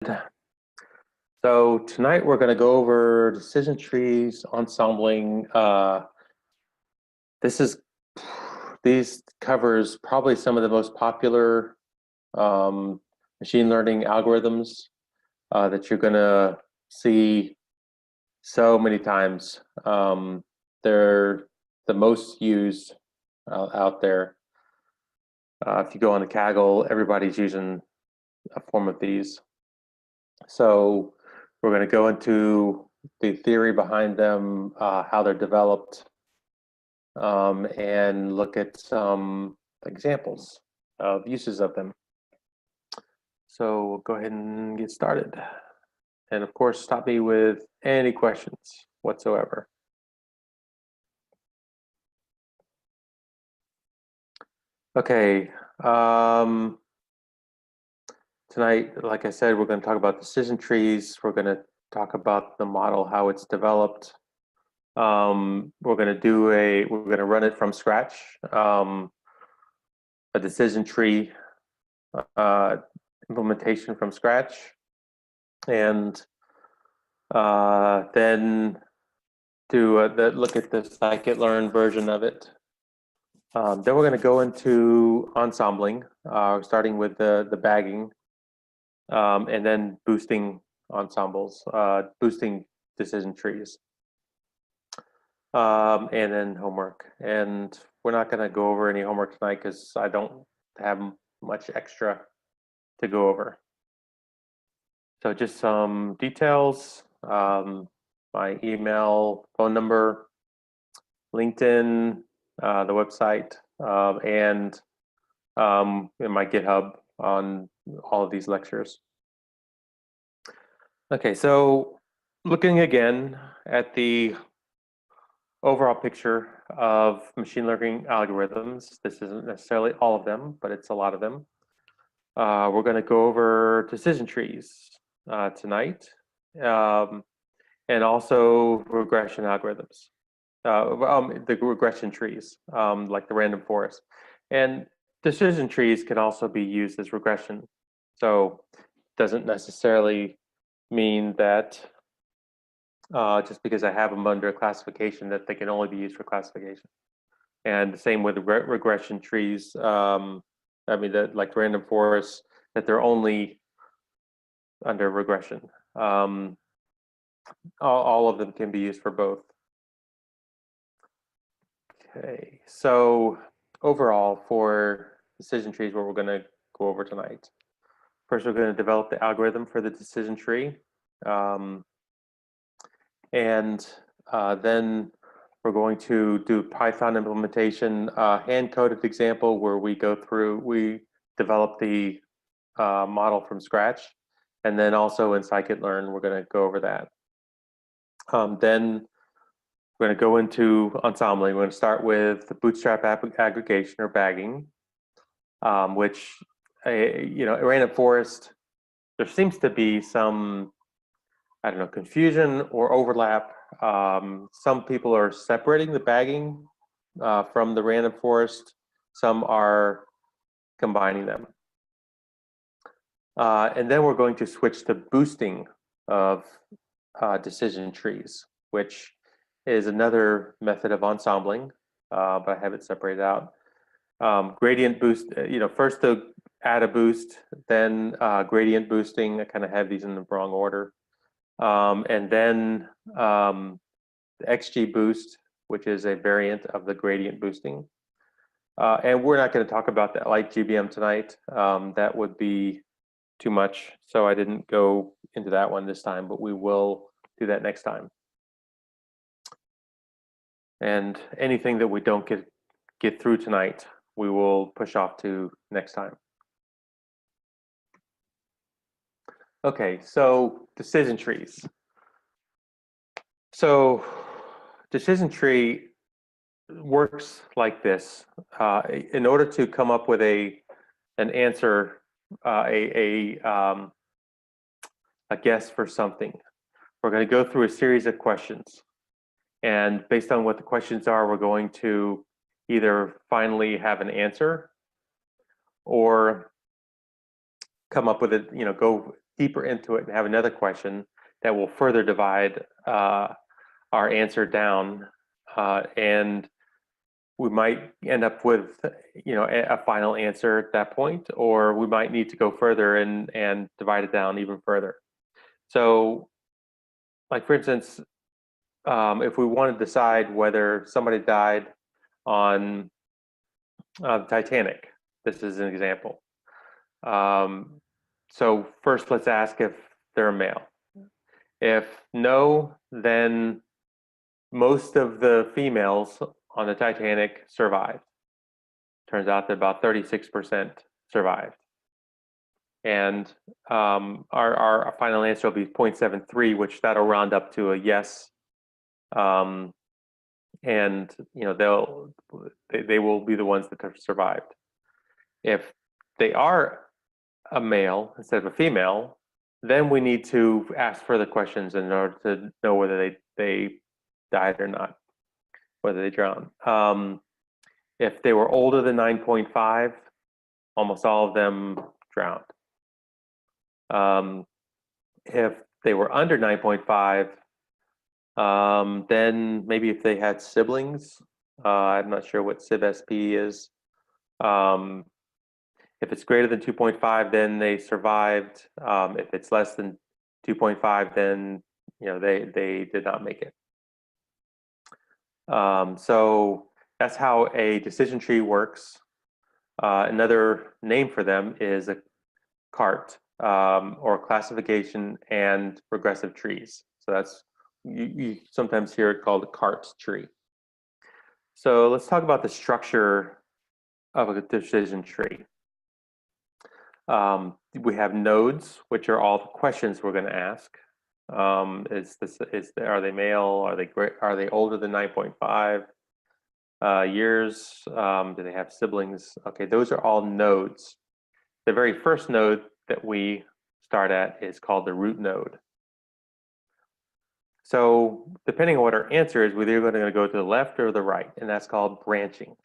So tonight we're going to go over decision trees, ensembling. These covers probably some of the most popular machine learning algorithms that you're going to see so many times. They're the most used out there. If you go on the Kaggle, everybody's using a form of these. So we're going to go into the theory behind them, how they're developed, and look at some examples of uses of them. So we'll go ahead and get started. And of course, stop me with any questions whatsoever. Okay. Tonight, like I said, we're going to talk about decision trees. We're going to talk about the model, how it's developed. We're going to run it from scratch, a decision tree implementation from scratch, and then do look at the scikit-learn version of it. Then we're going to go into ensembling, starting with the bagging, and then boosting ensembles, boosting decision trees. And then homework. And we're not going to go over any homework tonight because I don't have much extra to go over. So just some details, my email, phone number, LinkedIn, the website, and in my GitHub on all of these lectures. Okay, so looking again at the overall picture of machine learning algorithms. This isn't necessarily all of them, but it's a lot of them. We're going to go over decision trees tonight, and also regression algorithms, the regression trees, like the random forest. And decision trees can also be used as regression. So it doesn't necessarily mean that just because I have them under classification that they can only be used for classification. And the same with regression trees. I mean, like random forests, that they're only under regression. All of them can be used for both. Okay, so overall for decision trees, what we're going to go over tonight. First, we're going to develop the algorithm for the decision tree. And then we're going to do Python implementation, hand-coded example where we develop the model from scratch. And then also in scikit-learn, we're going to go over that. Then we're going to go into ensembling. We're going to start with the bootstrap aggregation or bagging, which, random forest, there seems to be some, I don't know, confusion or overlap. Some people are separating the bagging from the random forest. Some are combining them. And then we're going to switch to boosting of decision trees, which is another method of ensembling, but I have it separated out. Gradient boost, first to add a boost, then gradient boosting. I kind of have these in the wrong order. And then the XGBoost, which is a variant of the gradient boosting. And we're not going to talk about the LightGBM tonight. That would be too much, so I didn't go into that one this time, but we will do that next time. And anything that we don't get through tonight, we will push off to next time. Okay, so decision trees. So decision tree works like this. In order to come up with an answer, a guess for something, we're going to go through a series of questions. And based on what the questions are, we're going to either finally have an answer or come up with it, deeper into it and have another question that will further divide our answer down, and we might end up with, you know, a final answer at that point, or we might need to go further and divide it down even further. So, like for instance, if we want to decide whether somebody died on the Titanic, this is an example. So first, let's ask if they're a male. If no, then most of the females on the Titanic survived. Turns out that about 36% survived. And our final answer will be 0.73, which that'll round up to a yes. And you know, they will be the ones that have survived. If they are a male instead of a female, then we need to ask further questions in order to know whether they died or not, whether they drowned. If they were older than 9.5, almost all of them drowned. If they were under 9.5, then maybe if they had siblings, I'm not sure what SIV-SP is. If it's greater than 2.5, then they survived. If it's less than 2.5, then you know they did not make it. So that's how a decision tree works. Another name for them is a CART, or classification and regressive trees. So that's, you sometimes hear it called a CART tree. So let's talk about the structure of a decision tree. We have nodes, which are all the questions we're going to ask. Are they male? Are they older than 9.5 years? Do they have siblings? Okay, those are all nodes. The very first node that we start at is called the root node. So depending on what our answer is, we're either going to go to the left or the right, and that's called branching.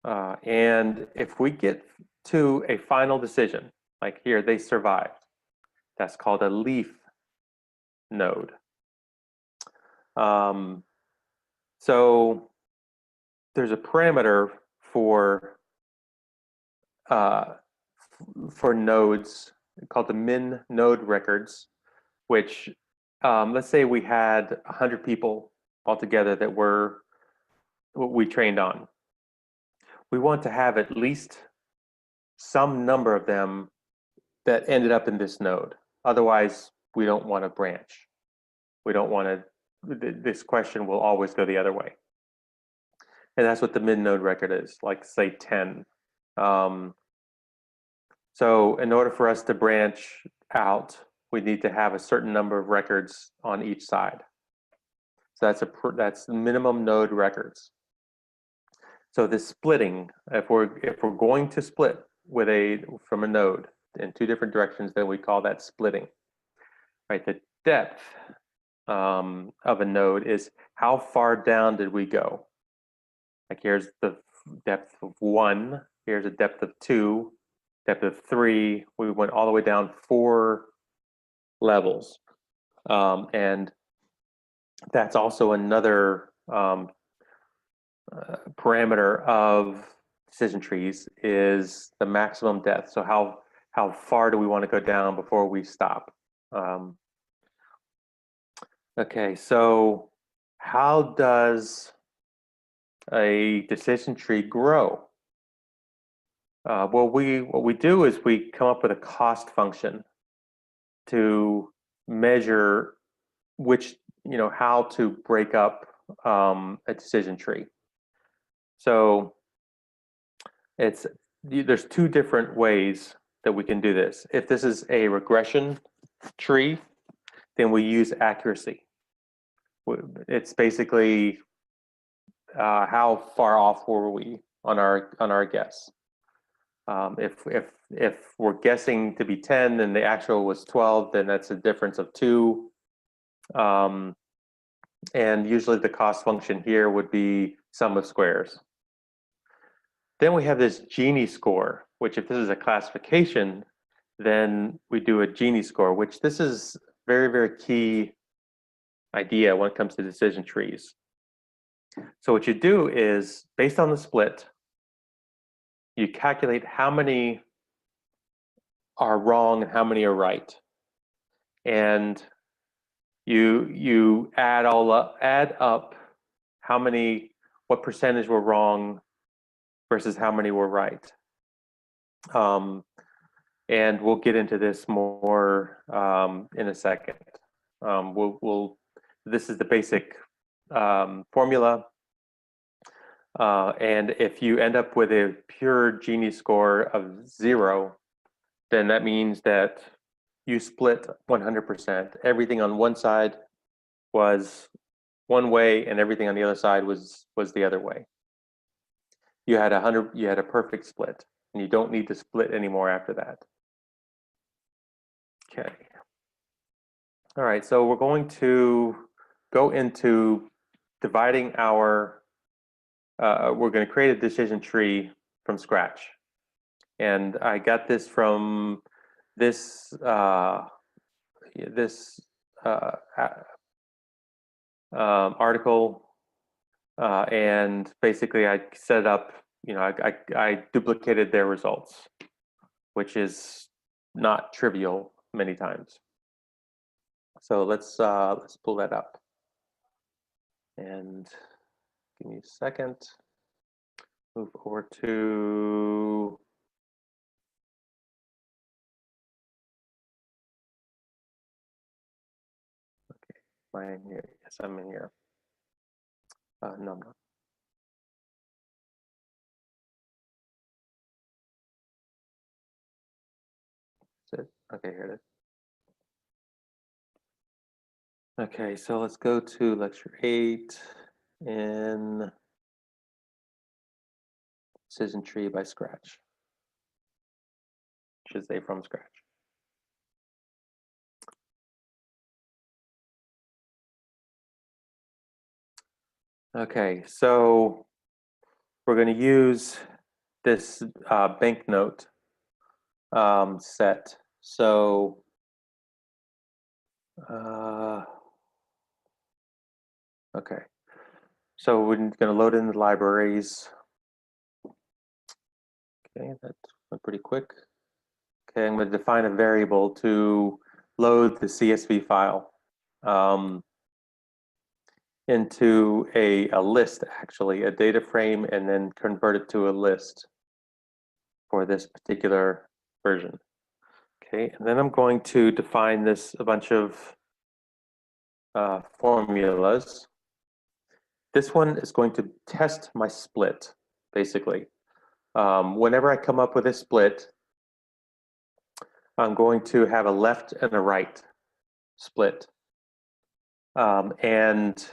And if we get to a final decision, like here, they survived, that's called a leaf node. So there's a parameter for nodes called the min node records, which let's say we had 100 people altogether that were what we trained on. We want to have at least some number of them that ended up in this node. Otherwise, we don't want to branch. We don't want to, this question will always go the other way. And that's what the min node record is, like say 10. So in order for us to branch out, we need to have a certain number of records on each side. So that's minimum node records. So this splitting, if we're going to split from a node in two different directions, then we call that splitting. Right? The depth of a node is how far down did we go? Like here's the depth of 1, here's a depth of 2, depth of 3. We went all the way down 4 levels, and that's also another parameter of decision trees, is the maximum depth. So how far do we want to go down before we stop? Okay, so how does a decision tree grow? Well, what we do is we come up with a cost function to measure how to break up a decision tree. So there's two different ways that we can do this. If this is a regression tree, then we use accuracy. It's basically how far off were we on our guess. If we're guessing to be 10 and the actual was 12, then that's a difference of 2. And usually the cost function here would be sum of squares. Then we have this Gini score, which if this is a classification, then we do a Gini score, which this is very, very key idea when it comes to decision trees. So what you do is, based on the split, you calculate how many are wrong and how many are right. And you add up what percentage were wrong versus how many were right. And we'll get into this more in a second. This is the basic formula. And if you end up with a pure Gini score of 0, then that means that you split 100%. Everything on one side was one way, and everything on the other side was the other way. You had a perfect split, and you don't need to split anymore after that. Okay. All right, so we're going to go into dividing our, we're going to create a decision tree from scratch. And I got this from this article, and basically I set up, I duplicated their results, which is not trivial many times. So let's pull that up, and give me a second. Move over to am I in here? Yes, I'm in here. No, I'm not. Is it? Okay, here it is. Okay, so let's go to lecture 8 in decision tree by Scratch. Should say from scratch. Okay, so we're going to use this banknote set. So okay, so we're going to load in the libraries. Okay, that went pretty quick. Okay, I'm going to define a variable to load the CSV file into a list, actually, a data frame, and then convert it to a list for this particular version. Okay, and then I'm going to define a bunch of formulas. This one is going to test my split, basically. Whenever I come up with a split, I'm going to have a left and a right split. And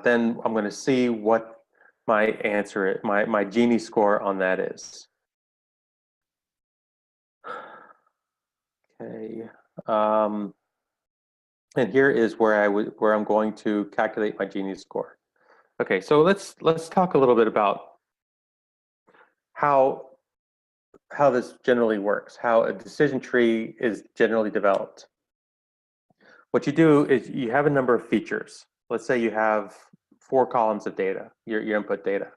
then I'm going to see what my answer, my Gini score on that is. Okay. And here is where I'm going to calculate my Gini score. Okay, so let's talk a little bit about how this generally works, how a decision tree is generally developed. What you do is you have a number of features. Let's say you have 4 columns of data, your input data.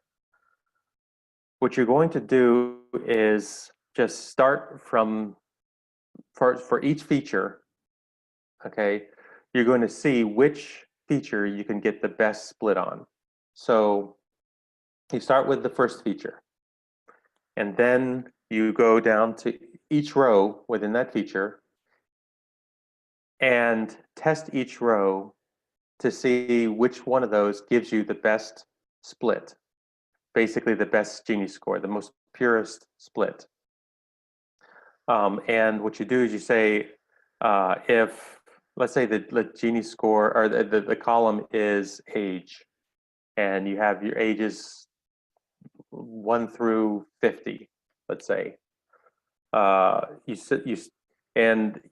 What you're going to do is just start from, for each feature, okay, you're going to see which feature you can get the best split on. So you start with the first feature, and then you go down to each row within that feature and test each row to see which one of those gives you the best split, basically the best Gini score, the most purest split. And what you do is you say, if, let's say the Gini score, or the column is age, and you have your ages 1 through 50, let's say.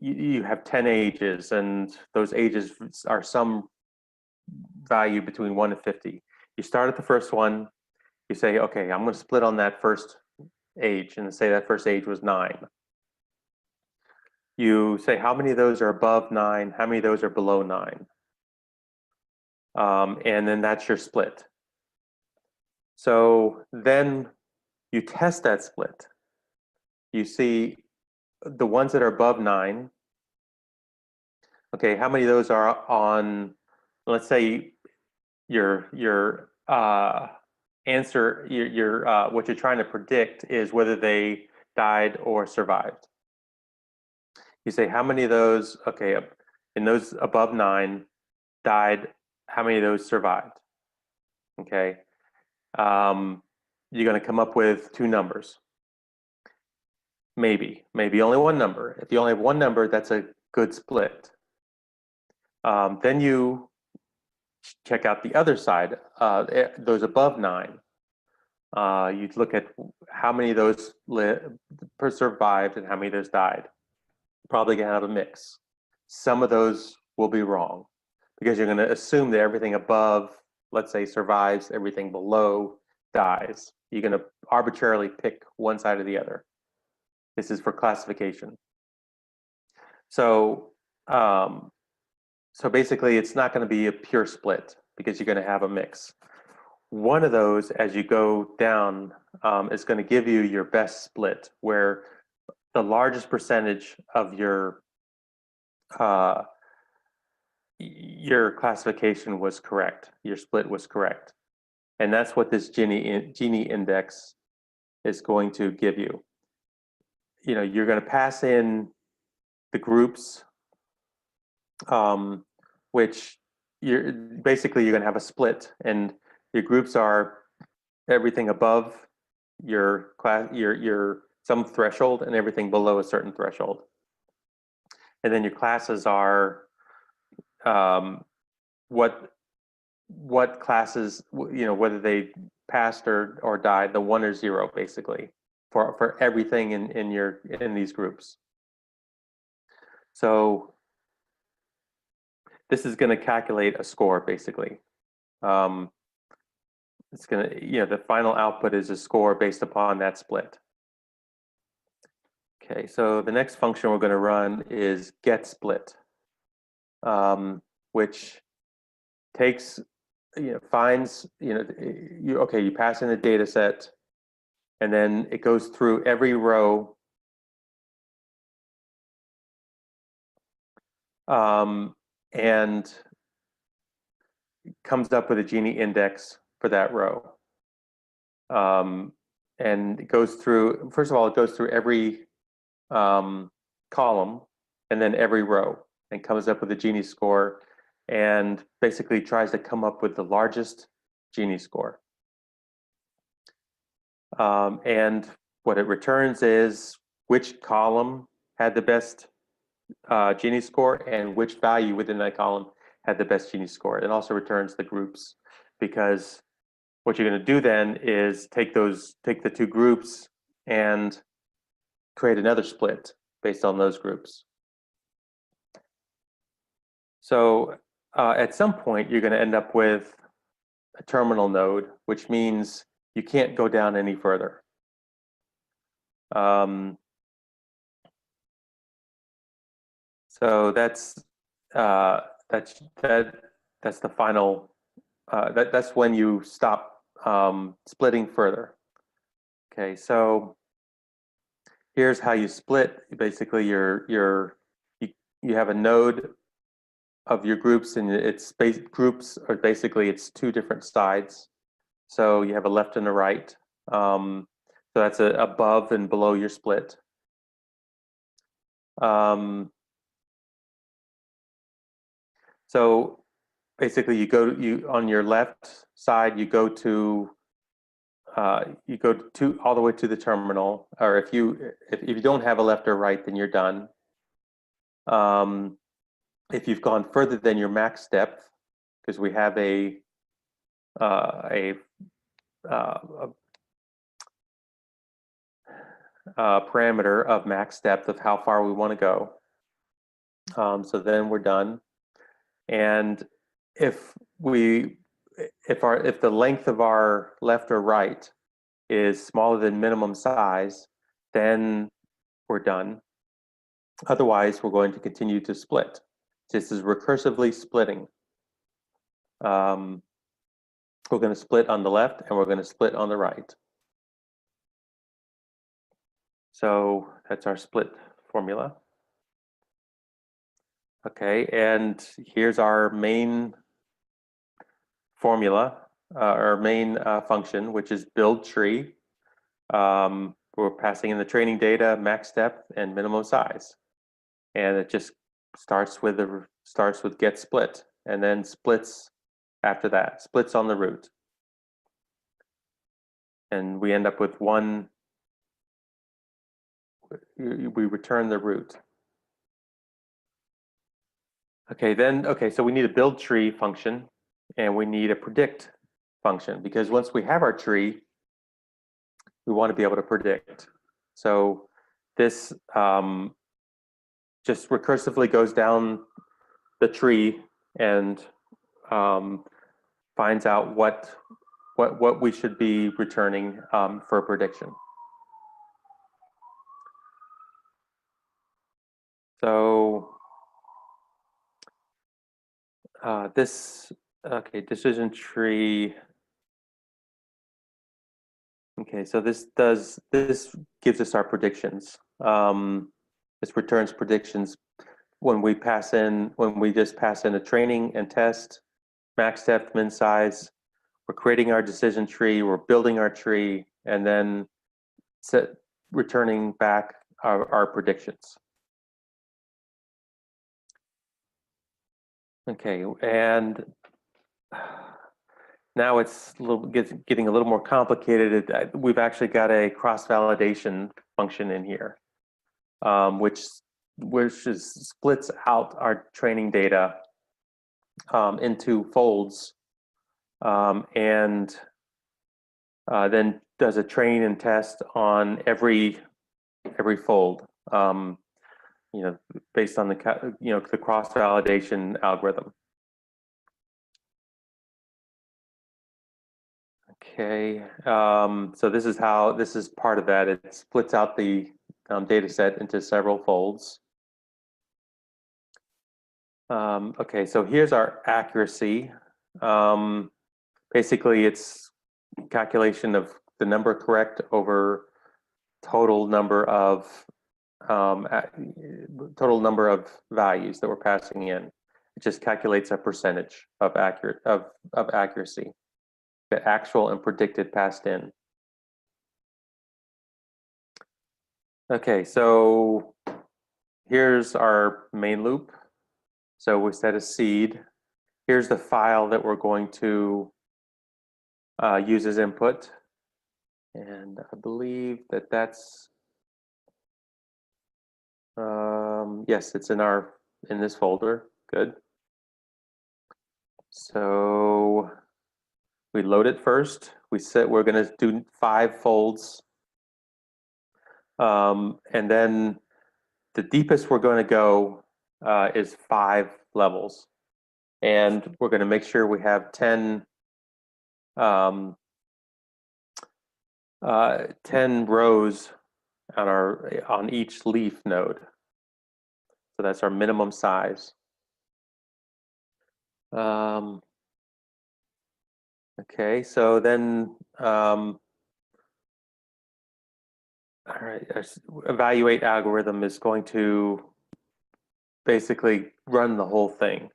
You have 10 ages, and those ages are some value between 1 and 50. You start at the first one, you say, okay, I'm going to split on that first age, and say that first age was 9. you say how many of those are above 9, how many of those are below 9. And then that's your split. So then you test that split. You see the ones that are above 9. Okay, how many of those are on, let's say your answer, your what you're trying to predict is whether they died or survived. You say how many of those, okay, in those above 9 died, how many of those survived? Okay, you're going to come up with 2 numbers. Maybe only one number. If you only have one number, that's a good split. Then you check out the other side, those above 9. You'd look at how many of those survived and how many of those died. Probably gonna have a mix. Some of those will be wrong because you're gonna assume that everything above, let's say, survives, everything below dies. You're gonna arbitrarily pick one side or the other. This is for classification. So, so basically, it's not going to be a pure split because you're going to have a mix. One of those, as you go down, is going to give you your best split, where the largest percentage of your classification was correct, your split was correct, and that's what this Gini index is going to give you. You know, you're going to pass in the groups, which you're going to have a split, and your groups are everything above your class, your some threshold, and everything below a certain threshold. And then your classes are what classes, you know, whether they passed or died, the 1 or 0 basically for everything in these groups. So this is going to calculate a score basically. It's going to, you know, the final output is a score based upon that split. Okay, so the next function we're going to run is getSplit, which takes, you know, finds, you know, you pass in the data set, and then it goes through every row, and comes up with a Gini index for that row. And it goes through, first of all, it goes through every column and then every row, and comes up with a Gini score, and basically tries to come up with the largest Gini score. And what it returns is which column had the best Gini score and which value within that column had the best Gini score. It also returns the groups, because what you're going to do then is take the 2 groups and create another split based on those groups. So at some point, you're going to end up with a terminal node, which means you can't go down any further. So that's the final. That's when you stop splitting further. Okay, so here's how you split. Basically, you have a node of your groups, and groups are basically it's 2 different sides. So you have a left and a right. So that's above and below your split. So basically, on your left side, you go to all the way to the terminal, or if you don't have a left or right, then you're done. If you've gone further than your max depth, because we have a parameter of max depth of how far we want to go. So then we're done. And if the length of our left or right is smaller than minimum size, then we're done. Otherwise, we're going to continue to split. This is recursively splitting. We're going to split on the left and we're going to split on the right. So that's our split formula. Okay, and here's our main formula, our main function, which is build tree. We're passing in the training data, max depth, and minimum size. And it just starts with get split, and then splits after that, splits on the root. And we end up with one, we return the root. Okay, so we need a build tree function and we need a predict function, because once we have our tree, we want to be able to predict. So this just recursively goes down the tree and finds out what we should be returning for a prediction. So decision tree. Okay, so this gives us our predictions. This returns predictions when we just pass in a training and test, max depth, min size. We're creating our decision tree, we're building our tree, and then returning back our predictions. Okay, and now it's getting a little more complicated. We've actually got a cross-validation function in here, which splits out our training data into folds, and then does a train and test on every fold. Based on the cross-validation algorithm. Okay, so this is part of that. It splits out the data set into several folds. Okay, so here's our accuracy. Basically, it's calculation of the number correct over total number of values that we're passing in. It just calculates a percentage of accuracy, the actual and predicted passed in. Okay, so here's our main loop. So we set a seed. Here's the file that we're going to use as input. And I believe that that's, yes, it's in this folder. Good. So we load it first. We're going to do 5 folds. And then the deepest we're going to go is 5 levels. And we're going to make sure we have 10 rows on each leaf node. So that's our minimum size. Okay, so then all right, evaluate algorithm is going to basically run the whole thing.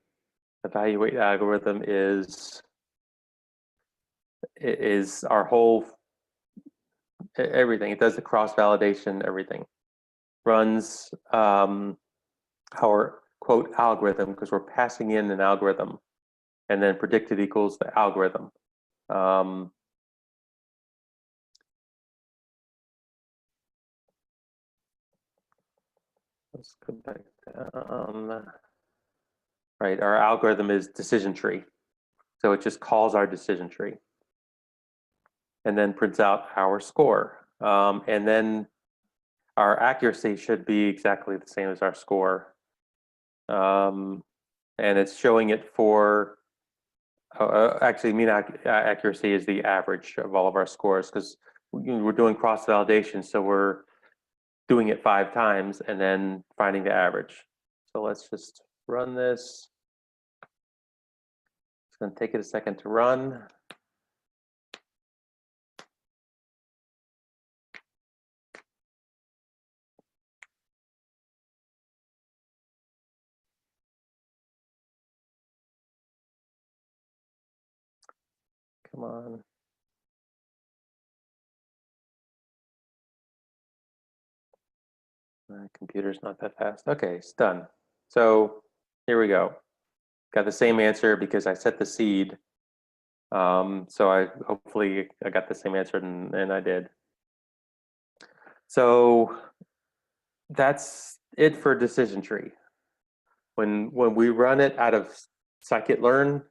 Evaluate algorithm is our whole everything. It does the cross-validation, everything. Runs our quote algorithm, because we're passing in an algorithm, and then predicted equals the algorithm. Let's go back down. Right, our algorithm is decision tree. So it just calls our decision tree and then prints out our score. And then our accuracy should be exactly the same as our score. And it's showing it for, actually mean accuracy is the average of all of our scores, because we're doing cross-validation, so we're doing it 5 times and then finding the average. So let's just run this. It's going to take it a second to run. Come on. My computer's not that fast. Okay, it's done. So here we go. Got the same answer because I set the seed. So hopefully I got the same answer, and I did. So that's it for decision tree. When we run it out of scikit-learn,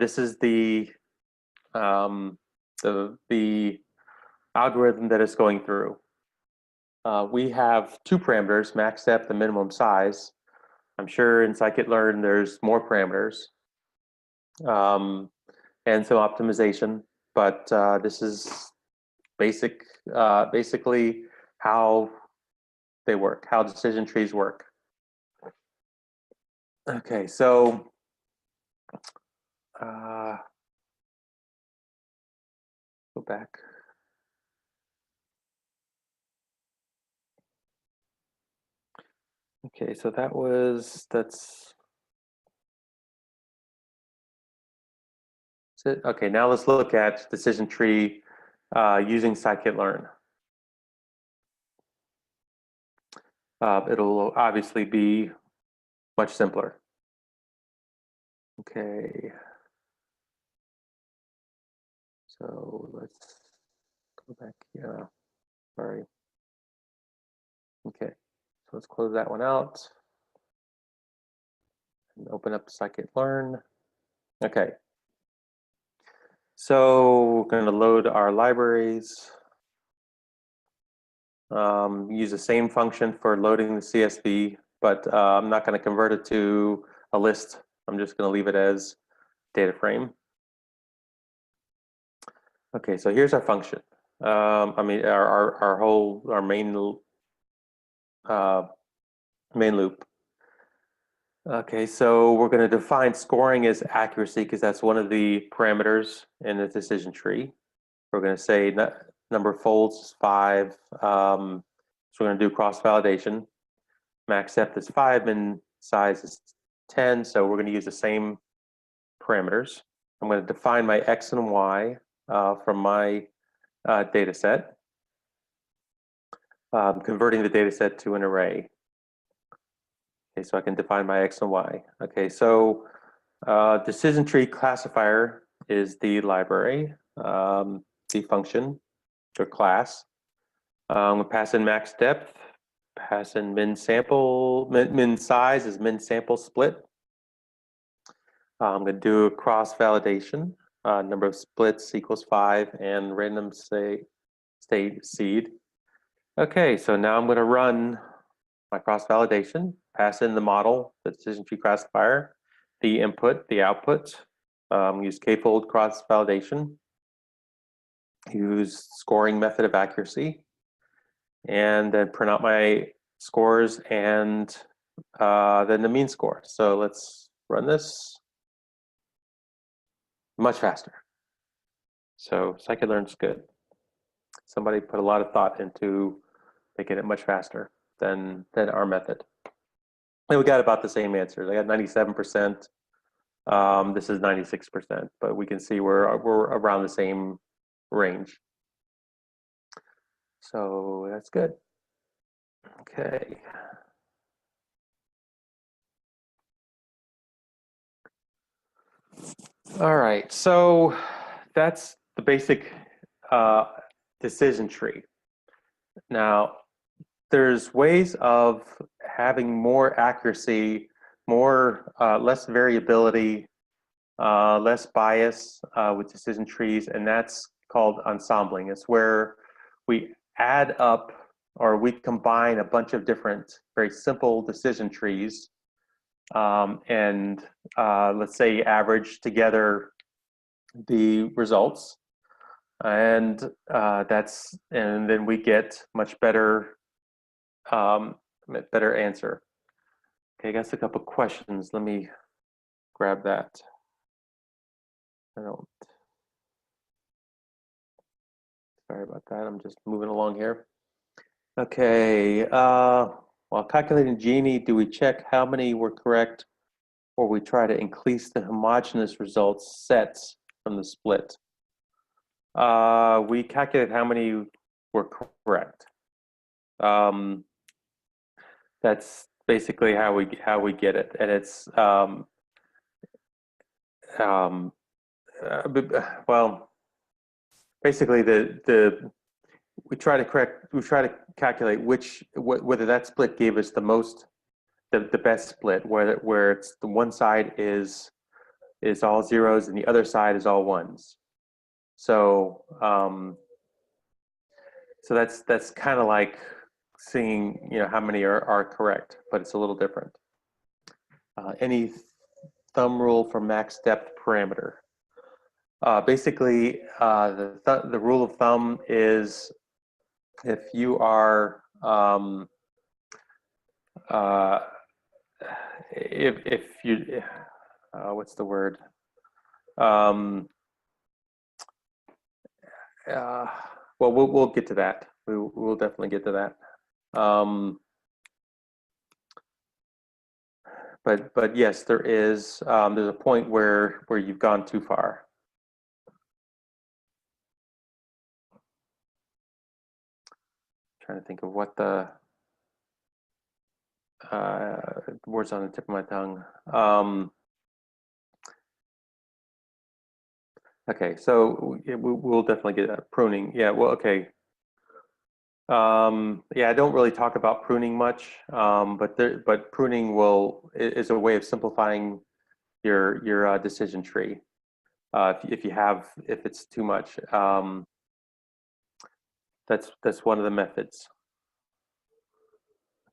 this is the algorithm that it's going through. We have 2 parameters, max depth and minimum size. I'm sure in scikit-learn there's more parameters and some optimization, but this is basically how they work, how decision trees work. Okay, so go back. Okay, so that's it. Okay, now let's look at decision tree using scikit-learn. It'll obviously be much simpler. Okay. So let's go back here. Sorry. Okay. So let's close that one out and open up scikit-learn. Okay. So we're going to load our libraries. Use the same function for loading the CSV, but I'm not going to convert it to a list. I'm just going to leave it as data frame. Okay, so here's our function. I mean, our main loop. Okay, so we're going to define scoring as accuracy because that's one of the parameters in the decision tree. We're going to say number of folds is 5. So we're going to do cross-validation. Max depth is 5 and size is 10. So we're going to use the same parameters. I'm going to define my X and Y from my data set, converting the data set to an array. Okay, so I can define my X and Y. Okay, so decision tree classifier is the library, the function or class. We pass in max depth, pass in min size is min sample split. I'm going to do a cross validation. Number of splits equals 5 and random state seed. Okay, so now I'm going to run my cross validation, pass in the model, the decision tree classifier, the input, the output, use k-fold cross validation, use scoring method of accuracy, and then print out my scores and then the mean score. So let's run this. Much faster. So scikit-learn's good. Somebody put a lot of thought into making it much faster than our method. And we got about the same answers. I got 97%. This is 96%, but we can see we're around the same range. So that's good. Okay. All right, so that's the basic decision tree. Now, there's ways of having more accuracy, less variability, less bias with decision trees, and that's called ensembling. It's where we add up or we combine a bunch of different very simple decision trees and let's say average together the results, and then we get much better better answer. Okay, I guess a couple questions. Let me grab that. I don't. Sorry about that. I'm just moving along here. Okay. While calculating Gini, do we check how many were correct, or we try to increase the homogeneous results sets from the split? We calculate how many were correct. That's basically how we get it, and it's well, basically we try to calculate whether that split gave us the best split, where it's the one side is all zeros and the other side is all ones. So so that's kind of like seeing how many are correct, but it's a little different. Any thumb rule for max depth parameter? Basically, the rule of thumb is if you are if you what's the word? Well, we'll get to that. We'll definitely get to that. But yes, there's a point where you've gone too far. Trying to think of what the words on the tip of my tongue. Okay, so we'll definitely get that. Pruning. Yeah, well, okay. Yeah, I don't really talk about pruning much, but pruning is a way of simplifying your decision tree. If it's too much, that's one of the methods.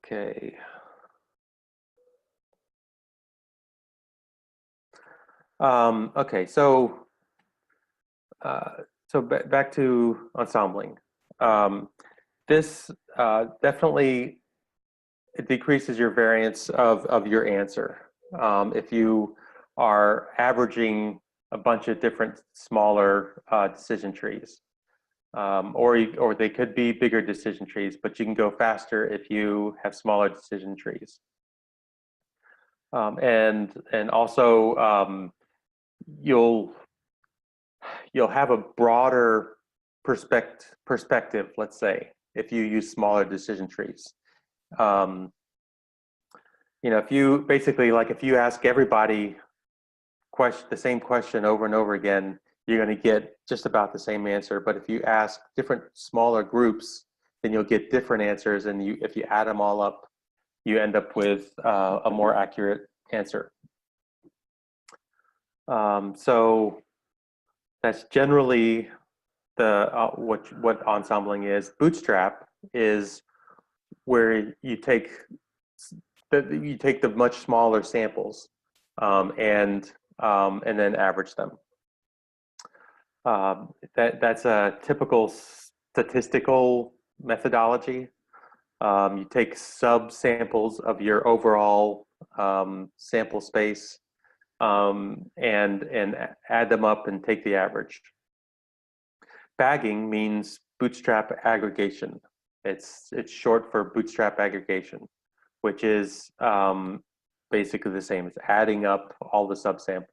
Okay. Okay, so back to ensembling. This definitely it decreases your variance of your answer. If you are averaging a bunch of different smaller decision trees, or they could be bigger decision trees, but you can go faster if you have smaller decision trees. And also you'll have a broader perspective, let's say, if you use smaller decision trees. If you basically, like, if you ask everybody the same question over and over again, you're going to get just about the same answer. But if you ask different smaller groups, then you'll get different answers. And if you add them all up, you end up with a more accurate answer. So that's generally what ensembling is. Bootstrap is where you take the much smaller samples and then average them. That's a typical statistical methodology. You take sub-samples of your overall sample space and add them up and take the average. Bagging means bootstrap aggregation. It's short for bootstrap aggregation, which is basically the same as adding up all the subsamples.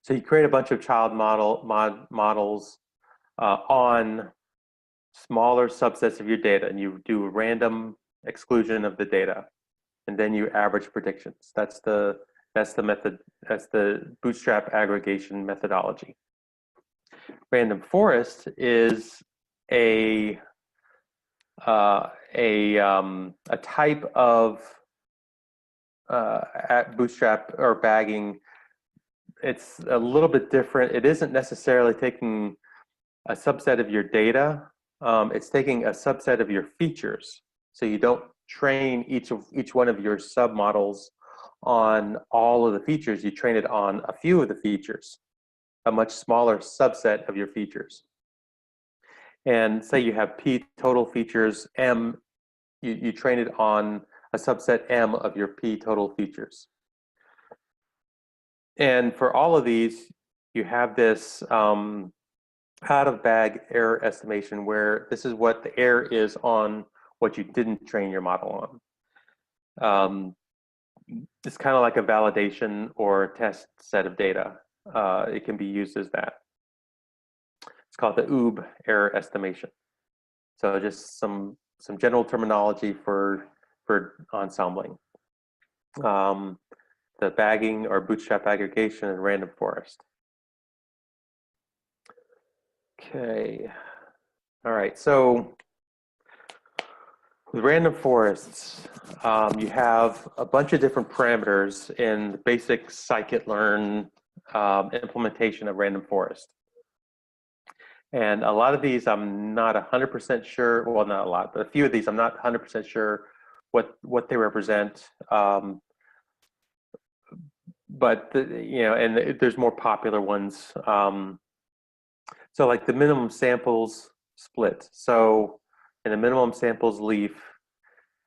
So you create a bunch of child models on smaller subsets of your data, and you do a random exclusion of the data, and then you average predictions. That's the method. That's the bootstrap aggregation methodology. Random forest is a type of bootstrap or bagging. It's a little bit different. It isn't necessarily taking a subset of your data. It's taking a subset of your features. So you don't train each one of your submodels on all of the features. You train it on a few of the features, a much smaller subset of your features. And say you have P total features, M you train it on a subset M of your P total features. And for all of these, you have this out of bag error estimation, where this is what the error is on what you didn't train your model on. It's kind of like a validation or test set of data. It can be used as that. It's called the OOB error estimation. So just some general terminology for ensembling. The bagging or bootstrap aggregation and random forest. Okay, all right, so with random forests, you have a bunch of different parameters in the basic scikit-learn implementation of random forest. And a lot of these I'm not 100% sure, well, not a lot, but a few of these I'm not 100% sure what they represent. But and there's more popular ones. So like the minimum samples split. So in the minimum samples leaf,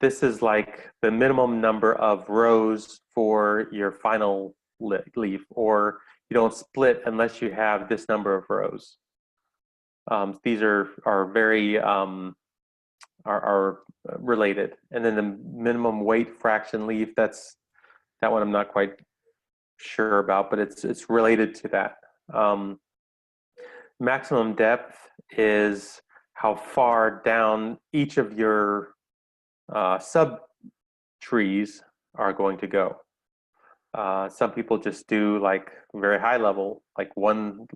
this is like the minimum number of rows for your final leaf, or you don't split unless you have this number of rows. These are very are related. And then the minimum weight fraction leaf, that one I'm not quite sure about, but it's related to that. Maximum depth is how far down each of your sub trees are going to go. Some people just do like very high level, like one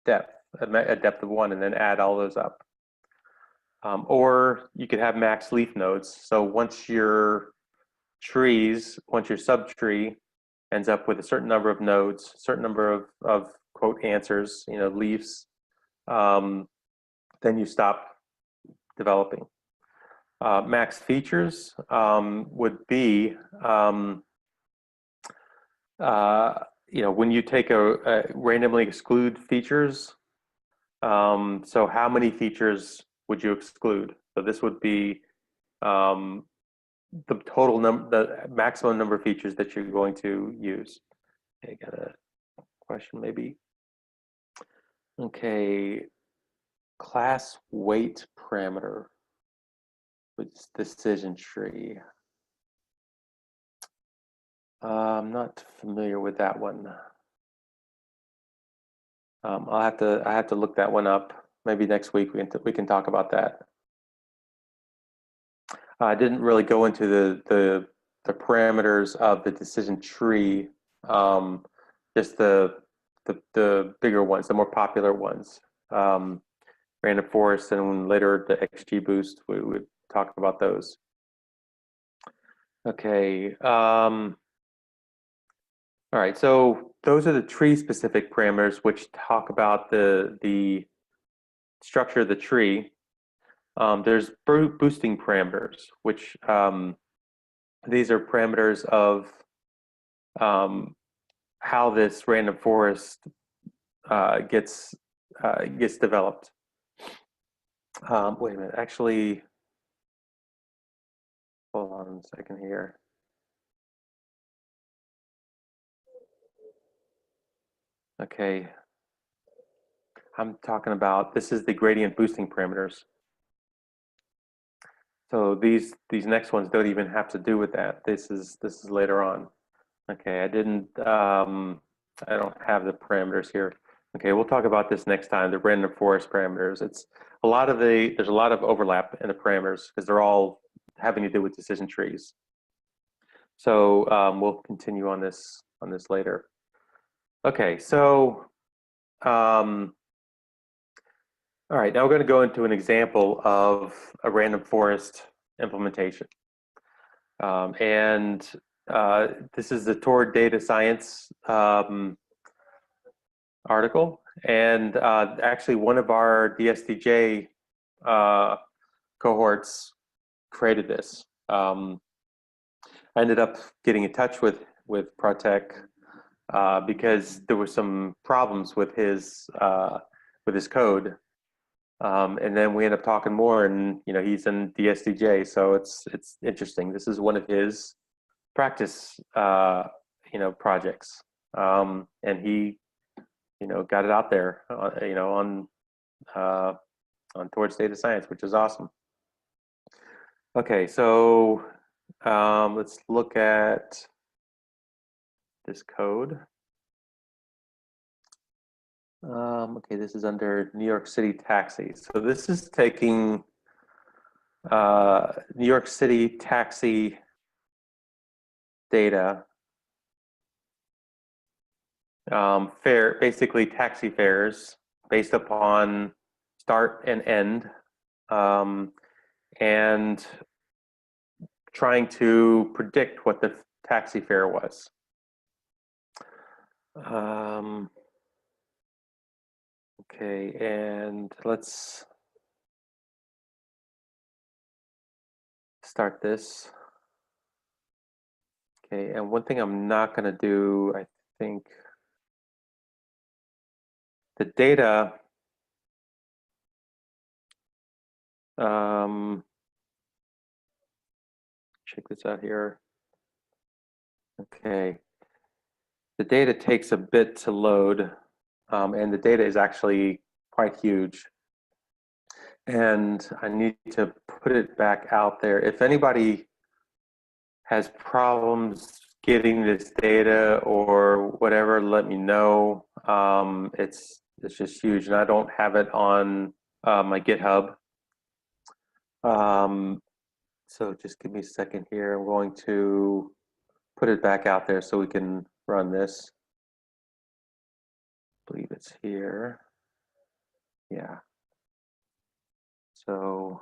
depth, a depth of one, and then add all those up. Or you could have max leaf nodes. So once your subtree ends up with a certain number of nodes, certain number of quote answers, leaves, then you stop developing. Max features would be, when you take a randomly exclude features. So how many features would you exclude? So this would be the total number, the maximum number of features that you're going to use. Okay, got a question maybe. Okay, class weight parameter with decision tree. I'm not familiar with that one. I have to look that one up. Maybe next week we can talk about that. I didn't really go into the parameters of the decision tree, just the bigger ones, the more popular ones. Random forest, and later the XGBoost, we would talk about those. Okay. All right, so those are the tree-specific parameters, which talk about the structure of the tree. There's boosting parameters, which these are parameters of how this random forest gets developed. Wait a minute, actually, hold on a second here. Okay, I'm talking about, this is the gradient boosting parameters. So these next ones don't even have to do with that. This is later on. Okay, I don't have the parameters here. Okay, we'll talk about this next time, the random forest parameters. There's a lot of overlap in the parameters because they're all having to do with decision trees. So we'll continue on this later. Okay, so all right, now we're going to go into an example of a random forest implementation. This is the Toward Data Science article, and actually one of our DSDJ cohorts created this. I ended up getting in touch with Pratek because there were some problems with his code. And then we end up talking more, and he's in DSDJ, so it's interesting. This is one of his practice projects, and he got it out there, uh, on Towards Data Science, which is awesome. Okay, so let's look at this code. Okay, this is under New York City taxi. So this is taking New York City taxi data, basically taxi fares based upon start and end, and trying to predict what the taxi fare was. Okay, and let's start this. Okay, and one thing I'm not going to do, I think, the data, check this out here. Okay, the data takes a bit to load, and the data is actually quite huge. And I need to put it back out there. If anybody has problems getting this data or whatever, let me know. It's just huge, and I don't have it on my GitHub. So just give me a second here. I'm going to put it back out there so we can run this. I believe it's here. Yeah. So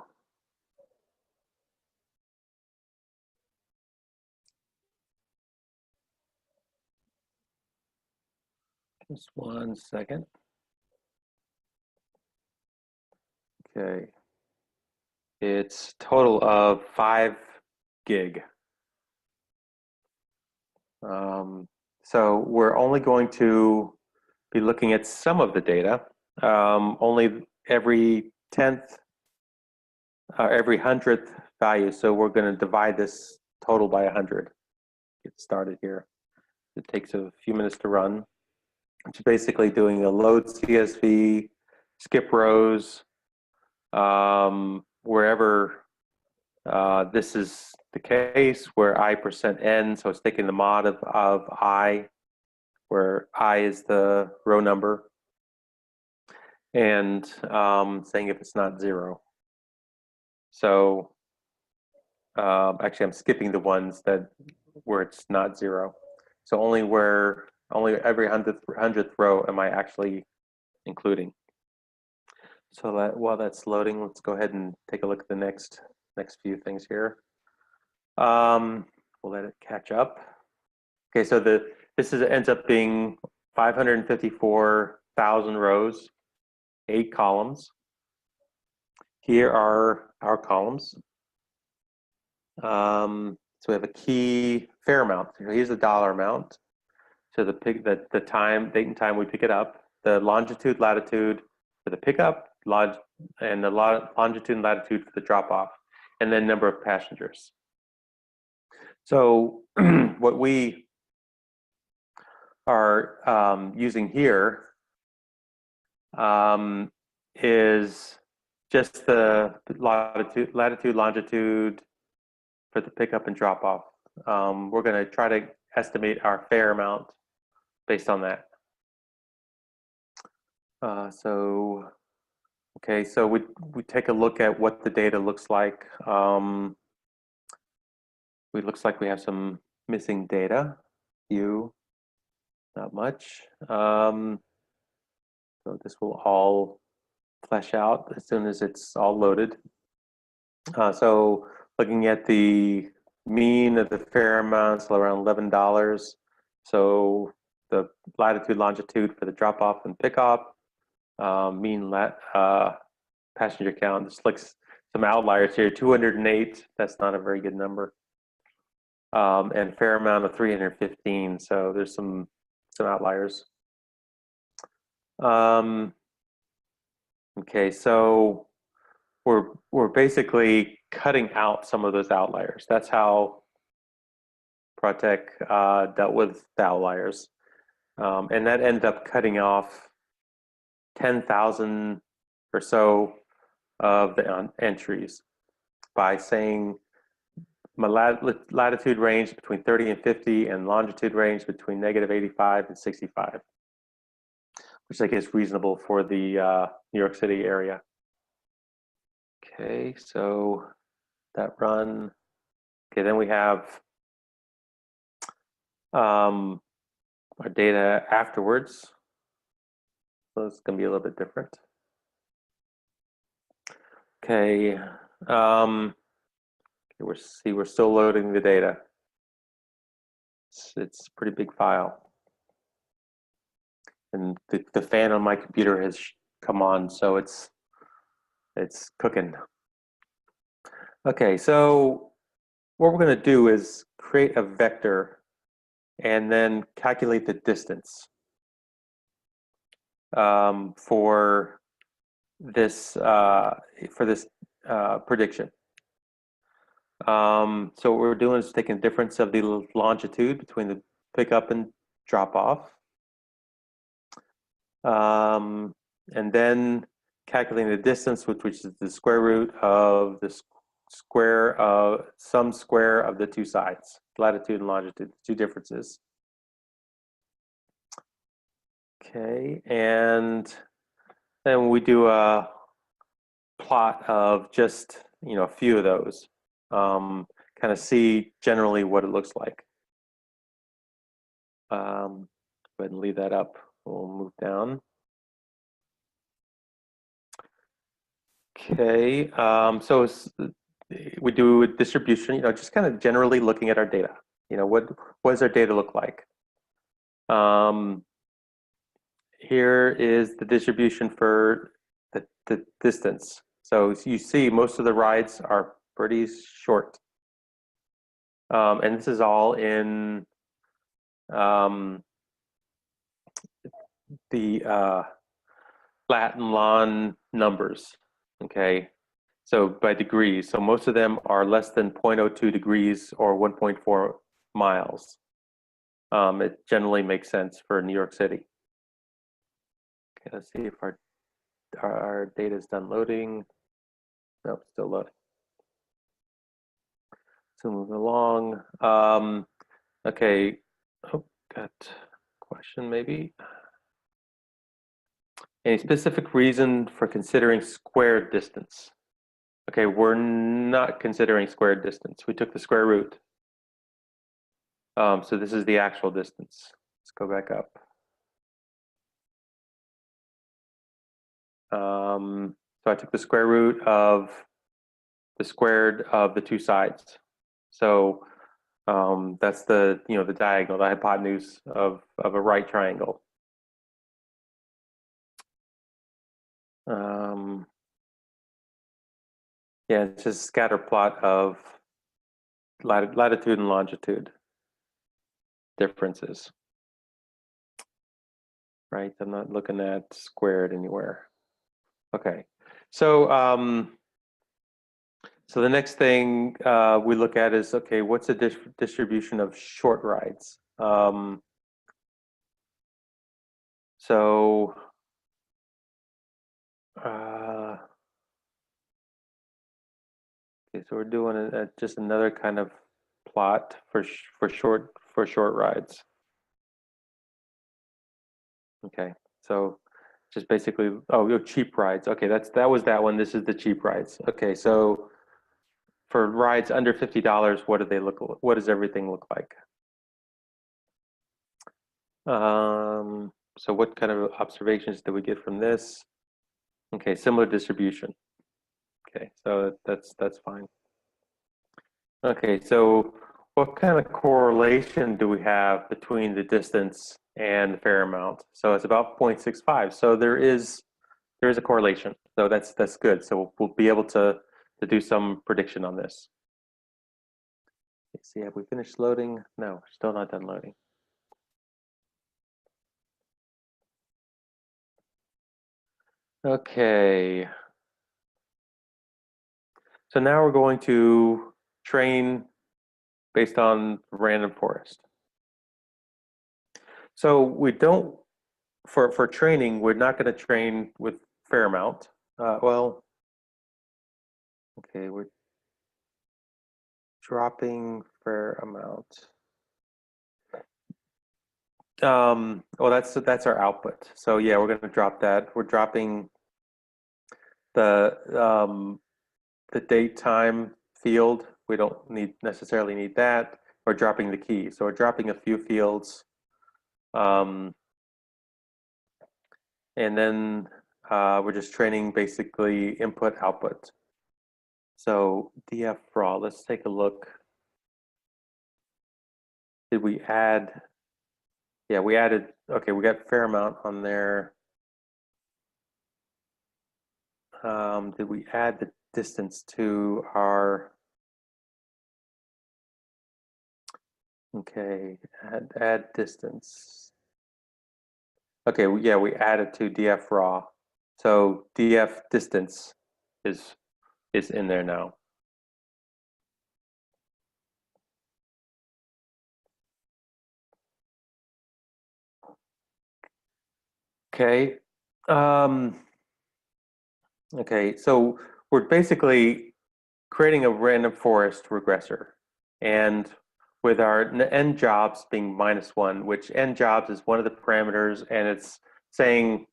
just 1 second. Okay. It's total of 5 gig. So we're only going to be looking at some of the data, only every 10th, every 100th value. So we're going to divide this total by 100. Get started here. It takes a few minutes to run. It's basically doing a load CSV, skip rows, wherever this is the case, where I%N, so it's taking the mod of I, where I is the row number, and saying if it's not 0. So actually I'm skipping the ones where it's not 0. So only every 100th row am I actually including. So while that's loading, let's go ahead and take a look at the next few things here. We'll let it catch up. Okay, so this ends up being 554,000 rows, 8 columns. Here are our columns. So we have a key fare amount. Here's the dollar amount. So the time, date and time we pick it up, the longitude, latitude for the pickup, and the longitude and latitude for the drop off, and then number of passengers. So what we are using here is just the latitude, longitude for the pickup and drop off. We're going to try to estimate our fare amount based on that. Okay, so we take a look at what the data looks like. It looks like we have some missing data. Not much. So this will all flesh out as soon as it's all loaded. So looking at the mean of the fare amounts, around $11. So the latitude, longitude for the drop off and pick up, mean passenger count. This looks some outliers here. 208. That's not a very good number. And fare amount of 315. So there's some outliers. Okay, so we're basically cutting out some of those outliers. That's how Pratek dealt with the outliers. And that ended up cutting off 10,000 or so of the entries by saying my latitude range between 30 and 50 and longitude range between -85 and 65, which I guess is reasonable for the New York City area. Okay, so that run. Okay, then we have our data afterwards. So it's going to be a little bit different. Okay, we're still loading the data. It's a pretty big file, and the fan on my computer has come on, so it's cooking. Okay, so what we're going to do is create a vector and then calculate the distance for this prediction. So what we're doing is taking the difference of the longitude between the pickup and drop off, and then calculating the distance, which is the square root of the square of some square of the two sides, latitude and longitude, two differences. Okay, and then we do a plot of just a few of those, kind of see generally what it looks like. Go ahead and leave that up. We'll move down. Okay, so we do a distribution, just kind of generally looking at our data. What does our data look like? Here is the distribution for the distance. So you see most of the rides are pretty short. And this is all in the lat and lon numbers, okay? So by degrees, so most of them are less than 0.02 degrees or 1.4 miles. It generally makes sense for New York City. Okay, let's see if our data is done loading. Nope, still loading. So moving along. Okay, oh, got a question maybe. Any specific reason for considering square distance? Okay, we're not considering square distance. We took the square root. So this is the actual distance. Let's go back up. So I took the square root of the squared of the two sides. So that's the the diagonal, the hypotenuse of a right triangle. Yeah, it's just a scatter plot of latitude and longitude differences. Right, I'm not looking at squared anywhere. Okay, so so the next thing we look at is, okay, what's the distribution of short rides? So okay, so we're doing just another kind of plot for short rides. Okay, so just basically, oh, cheap rides. Okay, that was that one. This is the cheap rides. Okay, so for rides under $50, what do they look? What does everything look like? So what kind of observations do we get from this? Okay, similar distribution. Okay, so that's fine. Okay, so what kind of correlation do we have between the distance and the fair amount? So it's about 0.65. So there is a correlation. So that's good. So we'll be able to do some prediction on this. Let's see, have we finished loading? No, still not done loading. Okay. So now we're going to train based on random forest. So we don't, for training, we're not going to train with fair amount. Well, okay, we're dropping fair amount. Well, that's our output. So yeah, we're going to drop that. We're dropping the date time field. We don't necessarily need that. We're dropping the key. So we're dropping a few fields. And then we're just training basically input output. So df raw, let's take a look. Did we add? Yeah, we added, okay, we got a fair amount on there. Did we add the distance to our, okay, add distance. Okay, yeah, we added to df raw. So df distance is in there now. Okay. Okay, so we're basically creating a random forest regressor. And with our n jobs being -1, which n jobs is one of the parameters, and it's saying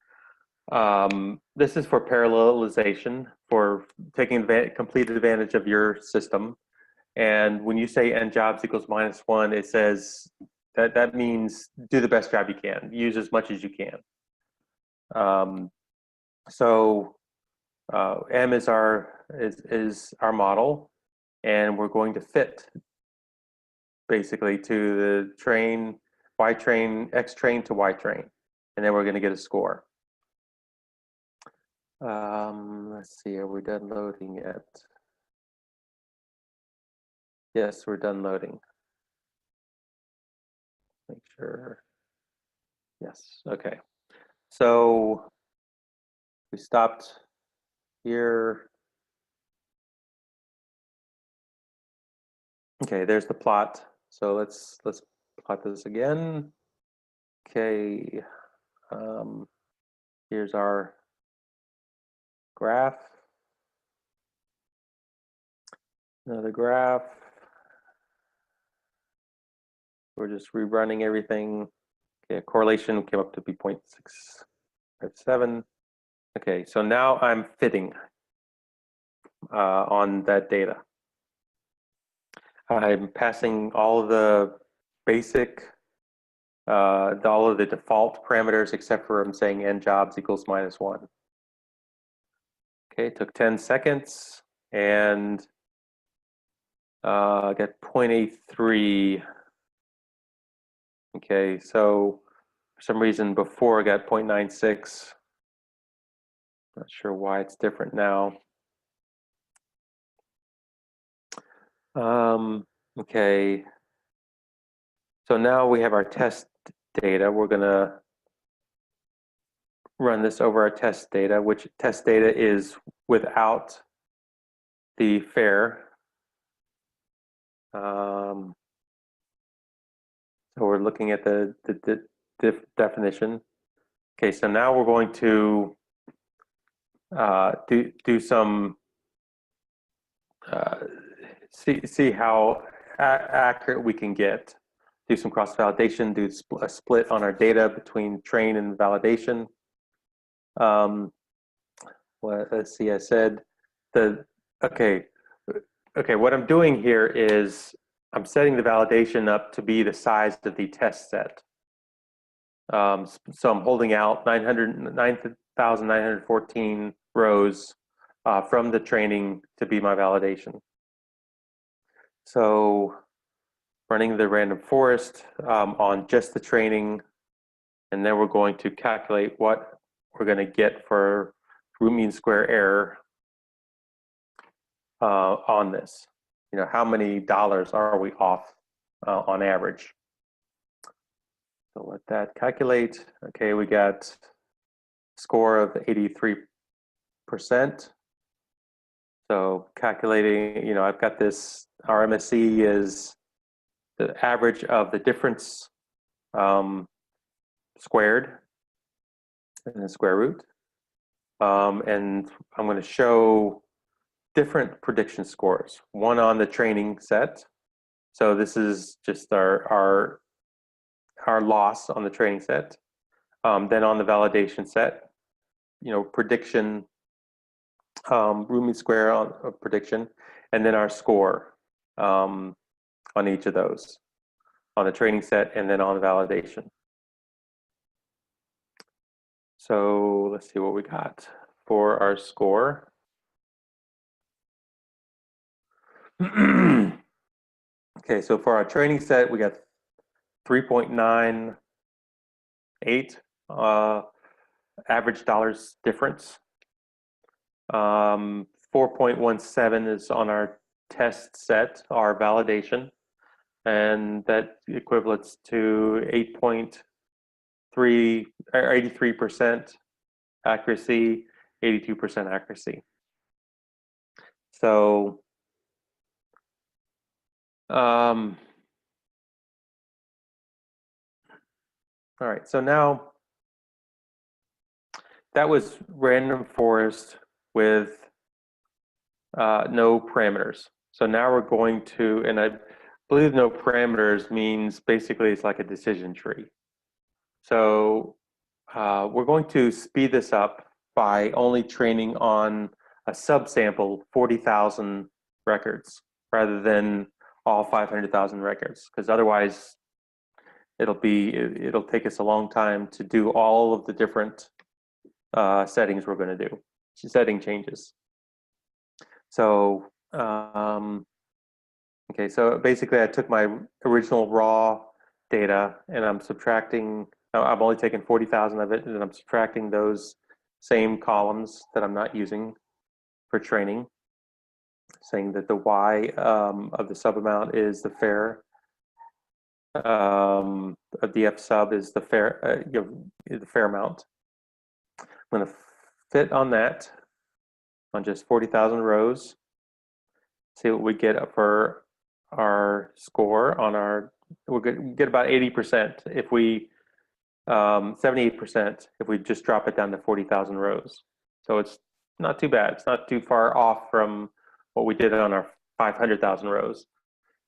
this is for parallelization, for taking complete advantage of your system. And when you say n jobs equals -1, it says that means do the best job you can, use as much as you can. So M is our model, and we're going to fit basically to the train, Y train, X train to Y train, and then we're going to get a score. Let's see, are we done loading yet? Yes, we're done loading. Make sure. Yes, okay. So we stopped here. Okay, there's the plot. So let's plot this again. Okay, here's our graph. Another graph. We're just rerunning everything. Okay, correlation came up to be 0.657. Okay, so now I'm fitting on that data. I'm passing all of the basic, all of the default parameters, except for I'm saying n jobs equals -1. Okay, it took 10 seconds, and I got 0.83. Okay, so for some reason before I got 0.96. Not sure why it's different now. Okay, so now we have our test data. We're gonna run this over our test data, which test data is without the fair. So we're looking at the definition. Okay, so now we're going to do some see how accurate we can get. Do some cross validation. Do a split on our data between train and validation. Well, let's see. I said okay. What I'm doing here is I'm setting the validation up to be the size of the test set. So I'm holding out 9,914 rows from the training to be my validation. So running the random forest on just the training, and then we're going to calculate what we're going to get for root mean square error on this. You know, how many dollars are we off on average? So let that calculate. Okay, we got score of 83 percent. So calculating, I've got this, our MSE is the average of the difference squared and the square root. And I'm going to show different prediction scores, one on the training set. So this is just our loss on the training set. Then on the validation set, prediction, root mean square on prediction, and then our score on each of those, on the training set and then on the validation. So let's see what we got for our score. Okay, so for our training set, we got 3.98 average dollars difference. 4.17 is on our test set, our validation, and that equivalents to 83% accuracy, 82% accuracy. So all right, so now that was random forest with no parameters. So now we're going to, and I believe no parameters means basically it's like a decision tree. So we're going to speed this up by only training on a subsample, 40,000 records, rather than all 500,000 records, because otherwise it'll take us a long time to do all of the different settings we're going to do, setting changes. So okay, so basically I took my original raw data and I'm subtracting, I've only taken 40,000 of it, and I'm subtracting those same columns that I'm not using for training, saying that the Y of the sub amount is the fair, of the F sub is the fair, the fair amount. I'm going to fit on that on just 40,000 rows, see what we get for our score on our, we'll get about 80% if we, 78% if we just drop it down to 40,000 rows. So it's not too bad. It's not too far off from what we did on our 500,000 rows.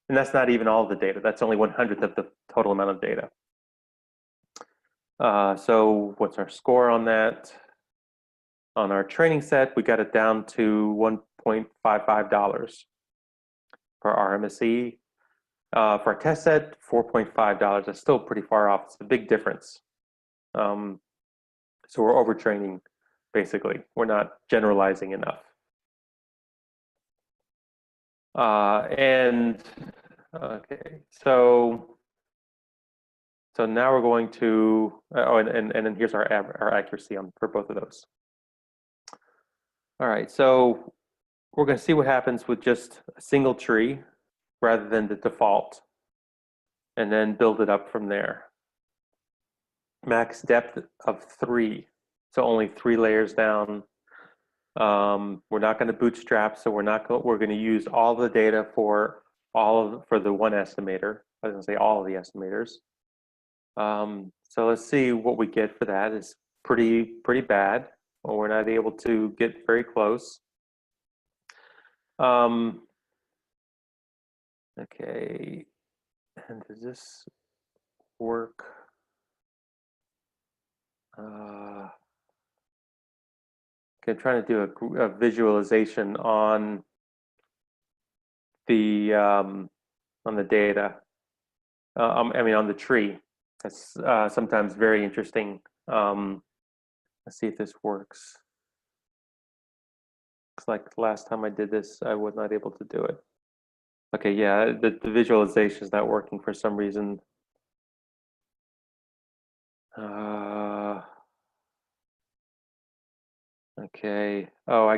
And that's not even all of the data. That's only 1/100th of the total amount of data. So what's our score on that? On our training set, we got it down to $1.55 for our MSE. For our test set, $4.5. That's still pretty far off. It's a big difference. So we're overtraining, basically. We're not generalizing enough. Okay, so now we're going to, and then here's our accuracy for both of those. All right, so we're going to see what happens with just a single tree rather than the default, and then build it up from there. Max depth of 3, so only 3 layers down. We're not going to bootstrap, so we're going to use all the data for the one estimator. I was going to say all of the estimators. So let's see what we get for that. It's pretty bad. Well, we're not able to get very close. Okay, and does this work? Okay, I'm trying to do a visualization on the data. I mean, on the tree. That's sometimes very interesting. Let's see if this works. Looks like the last time I did this, I was not able to do it. Okay, yeah, the visualization is not working for some reason. Okay. Oh, I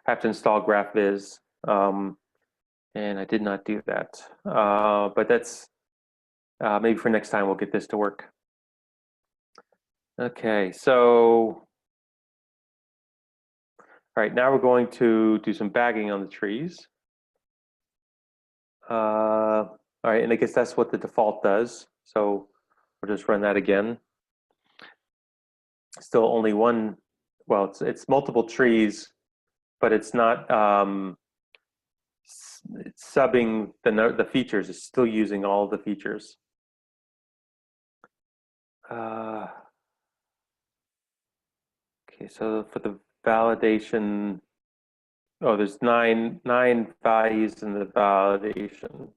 have to install GraphViz, and I did not do that. But that's maybe for next time we'll get this to work. Okay, so All right, now we're going to do some bagging on the trees. All right, and I guess that's what the default does. So we'll just run that again. Still only one, well, it's multiple trees, but it's not subbing the features. It's still using all the features. Okay, so for the validation, oh, there's nine values in the validation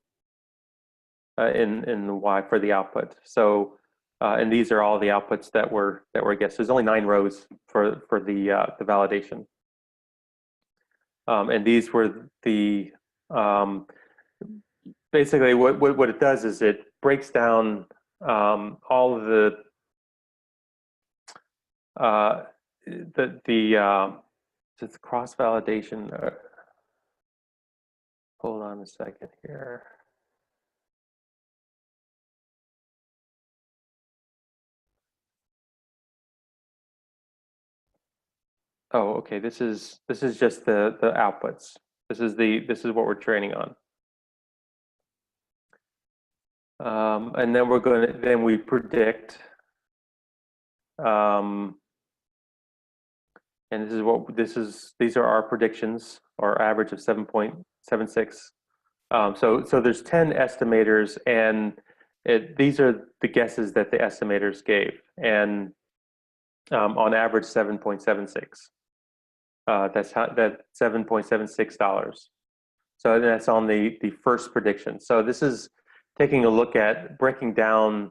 in the Y for the output. So, and these are all the outputs that were guessed. There's only 9 rows for the validation, and these were the basically what it does is it breaks down all of the just cross validation. Hold on a second here. Oh, okay. This is just the outputs. This is what we're training on. And then we predict. And these are our predictions, our average of 7.76. So there's 10 estimators, and these are the guesses that the estimators gave, and on average 7.76. That's $7.76. So that's on the first prediction. So this is taking a look at breaking down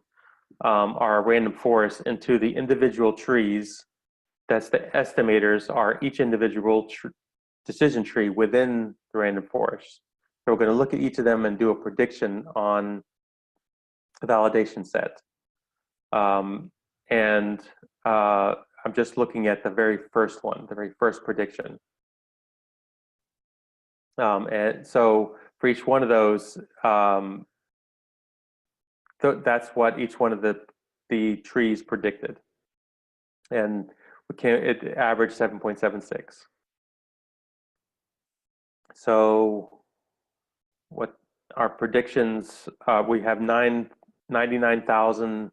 our random forest into the individual trees. That's the estimators are each individual decision tree within the random forest. So we're going to look at each of them and do a prediction on the validation set. I'm just looking at the very first one, the very first prediction. And so for each one of those, that's what each one of the trees predicted. And it averaged 7.76. So what our predictions, we have 99,000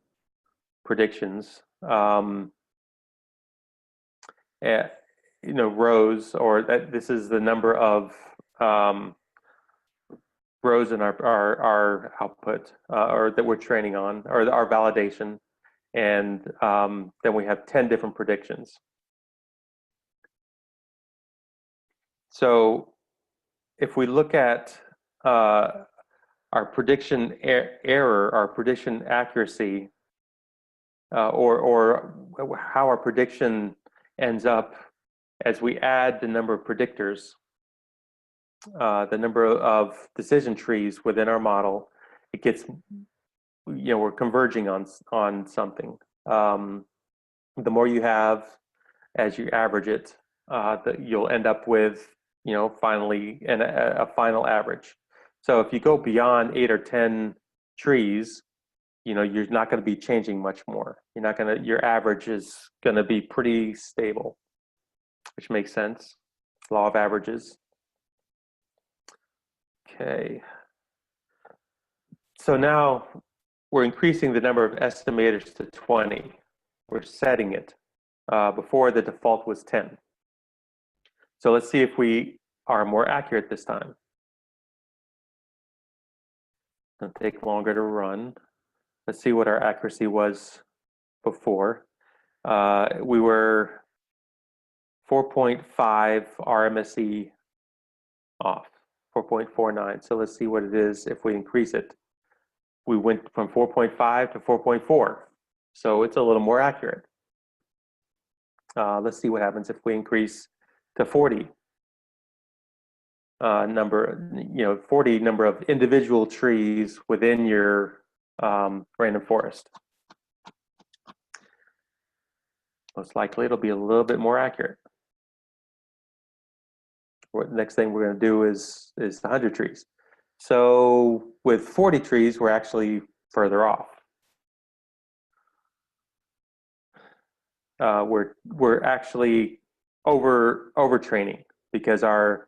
predictions. Rows, or this is the number of rows in our output, or that we're training on, or our validation, and then we have 10 different predictions. So if we look at our prediction error, our prediction accuracy, or how our prediction ends up as we add the number of predictors, the number of decision trees within our model, it gets, we're converging on something. The more you have as you average it, you'll end up with, finally a final average. So if you go beyond 8 or 10 trees, you're not going to be changing much more. Your average is going to be pretty stable, which makes sense. Law of averages. Okay. So now we're increasing the number of estimators to 20. We're setting it. Before the default was 10. So let's see if we are more accurate this time. It'll take longer to run. Let's see what our accuracy was before. We were 4.5 RMSE off, 4.49. So let's see what it is if we increase it. We went from 4.5 to 4.4. So it's a little more accurate. Let's see what happens if we increase to 40 40 number of individual trees within your random forest. Most likely it'll be a little bit more accurate. The next thing we're going to do is 100 trees. So with 40 trees, we're actually further off. We're actually overtraining because our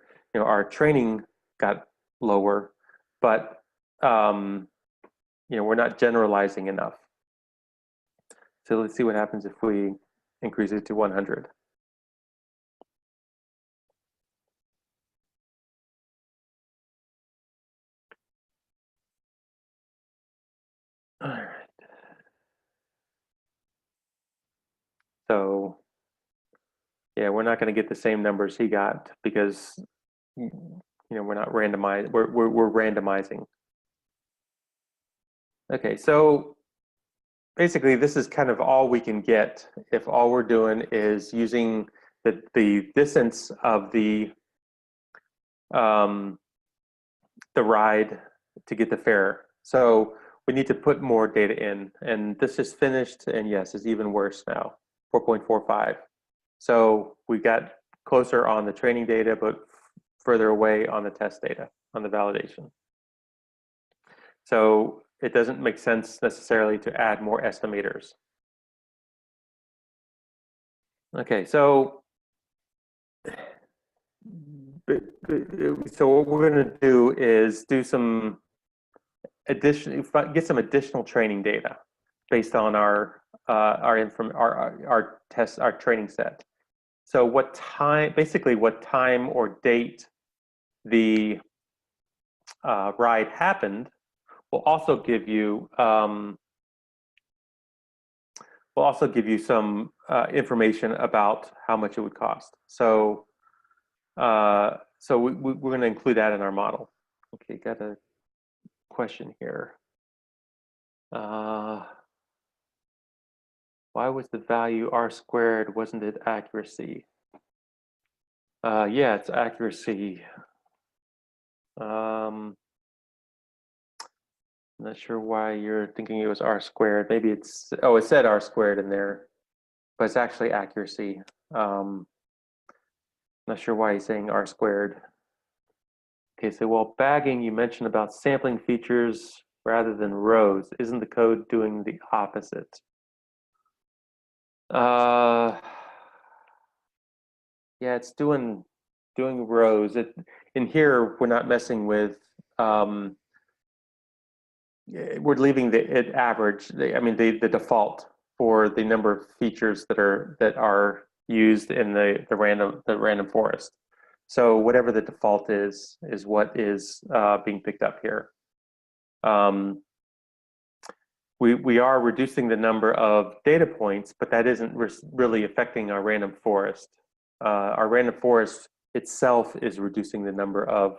training got lower, but we're not generalizing enough. So let's see what happens if we increase it to 100. All right. So yeah, we're not going to get the same numbers he got because we're not randomized. We're randomizing. Okay, so basically this is kind of all we can get if all we're doing is using the distance of the ride to get the fare. So we need to put more data in, and this is finished, and yes, it's even worse now, 4.45. So we got closer on the training data, but further away on the test data, on the validation. So it doesn't make sense necessarily to add more estimators. Okay, so what we're going to do is do some get some additional training data based on our training set. So what time or date the ride happened will also give you some information about how much it would cost. So we're going to include that in our model. Okay, got a question here. Why was the value r squared? Wasn't it accuracy? Yeah, it's accuracy. I'm not sure why you're thinking it was r squared. Maybe it said r squared in there, but it's actually accuracy. Not sure why he's saying r squared. Okay, so while bagging, you mentioned about sampling features rather than rows. Isn't the code doing the opposite? Yeah, it's doing rows. In here, we're not messing with. We're leaving it average. The default for the number of features that are used in the random forest. So whatever the default is what is being picked up here. We are reducing the number of data points, but that isn't really affecting our random forest. Our random forest itself is reducing the number of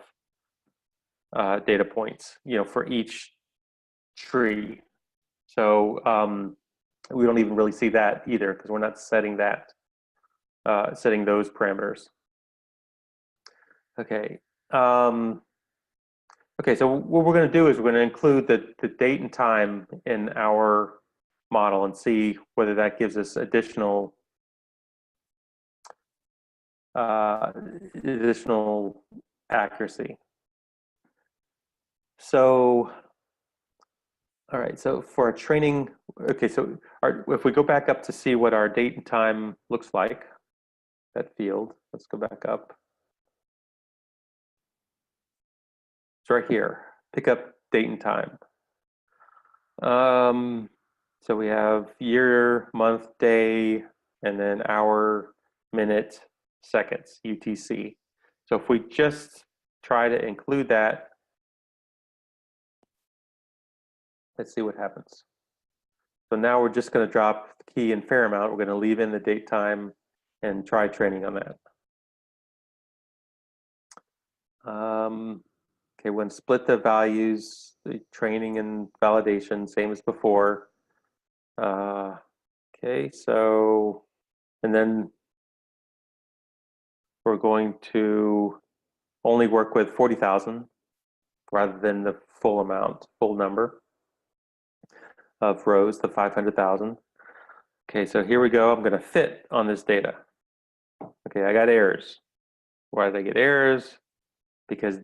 data points, for each tree. So we don't even really see that either because we're not setting those parameters. Okay. Okay, so what we're going to do is we're going to include the date and time in our model and see whether that gives us additional accuracy. So, all right, so for our training, okay, so if we go back up to see what our date and time looks like, that field, let's go back up. It's right here, pick up date and time. So we have year, month, day, and then hour, minute, seconds, UTC. So if we just try to include that, let's see what happens. So now we're just going to drop the key and fair amount. We're going to leave in the date, time, and try training on that. Okay, when split the values, the training and validation, same as before. Okay, so, and then we're going to only work with 40,000 rather than the full number of rows, the 500,000. Okay, so here we go. I'm going to fit on this data. Okay, I got errors. Why did I get errors? Because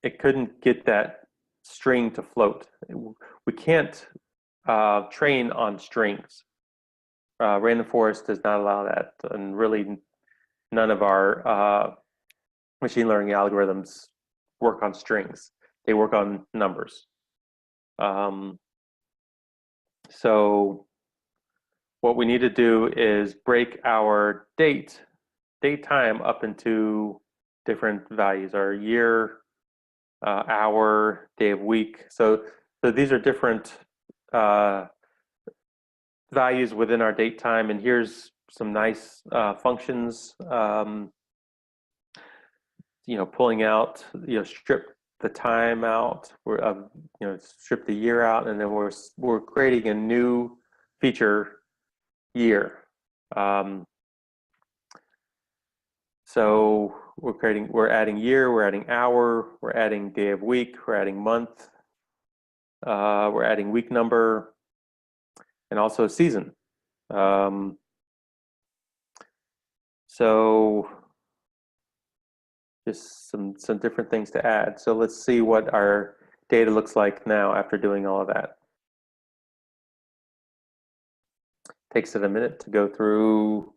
it couldn't get that string to float. We can't train on strings. Random forest does not allow that, and really none of our machine learning algorithms work on strings. They work on numbers. So what we need to do is break our date time up into different values, our year, hour, day of week. So these are different values within our date time, and here's some nice functions. Pulling out, strip the time out, strip the year out, and then we're creating a new feature, year. So we're adding year, we're adding hour, we're adding day of week, we're adding month, we're adding week number, and also season. So just some different things to add. So let's see what our data looks like now after doing all of that. Takes it a minute to go through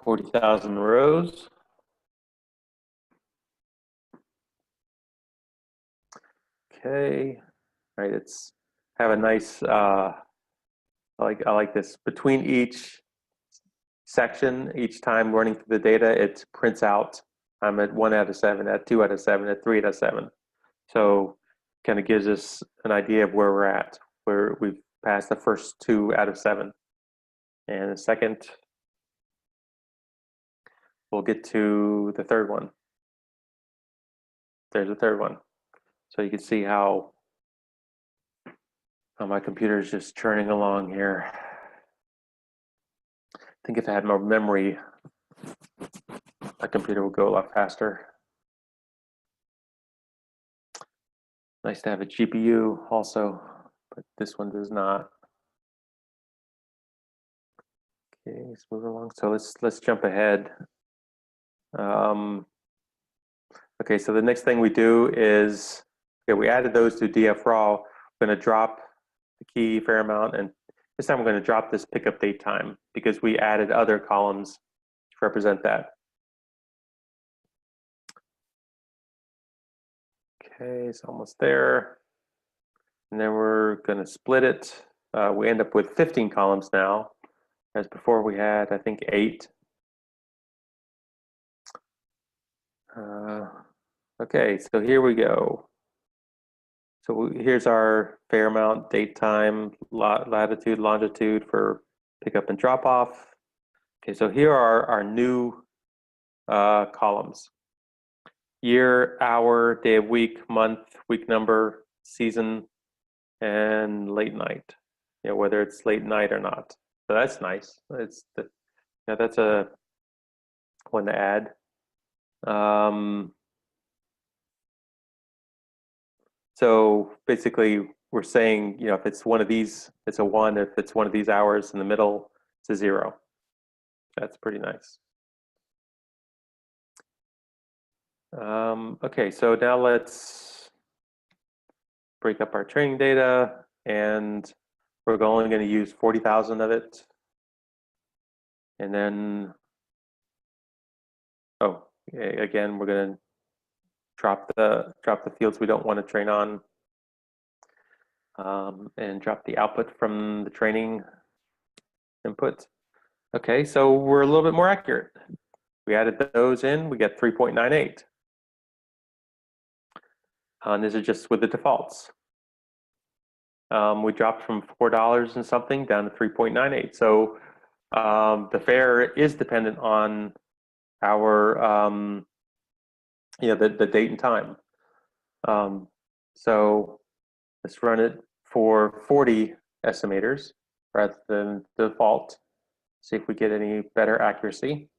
40,000 rows. Okay, all right, it's have a nice, I like this, between each section, each time running through the data, it prints out, I'm at 1 out of 7, at 2 out of 7, at 3 out of 7. So kind of gives us an idea of where we're at, where we've passed the first 2 out of 7. And in a second, we'll get to the third one. There's the third one. So you can see how my computer is just churning along here. I think if I had more memory, my computer would go a lot faster. Nice to have a GPU also, but this one does not. Okay, let's move along. So let's jump ahead. Okay, so the next thing we do is, we added those to dfraw. We're going to drop the key a fair amount, and this time we're going to drop this pickup date time because we added other columns to represent that. Okay, it's almost there. And then we're going to split it. We end up with 15 columns now, as before we had, I think, 8. Okay, so here we go. So here's our fair amount, date time, latitude, longitude for pickup and drop off. Okay, so here are our new columns. Year, hour, day of week, month, week number, season, and late night. Whether it's late night or not. So that's nice. That's a one to add. So basically, we're saying, if it's one of these, it's a 1. If it's one of these hours in the middle, it's a 0. That's pretty nice. Okay, so now let's break up our training data, and we're only going to use 40,000 of it. And then, again, we're going to drop the fields we don't want to train on, and drop the output from the training input. Okay, so we're a little bit more accurate. We added those in, we get 3.98. And these are just with the defaults. We dropped from $4 and something down to 3.98. So the fare is dependent on our, the date and time. So let's run it for 40 estimators rather than the default. See if we get any better accuracy.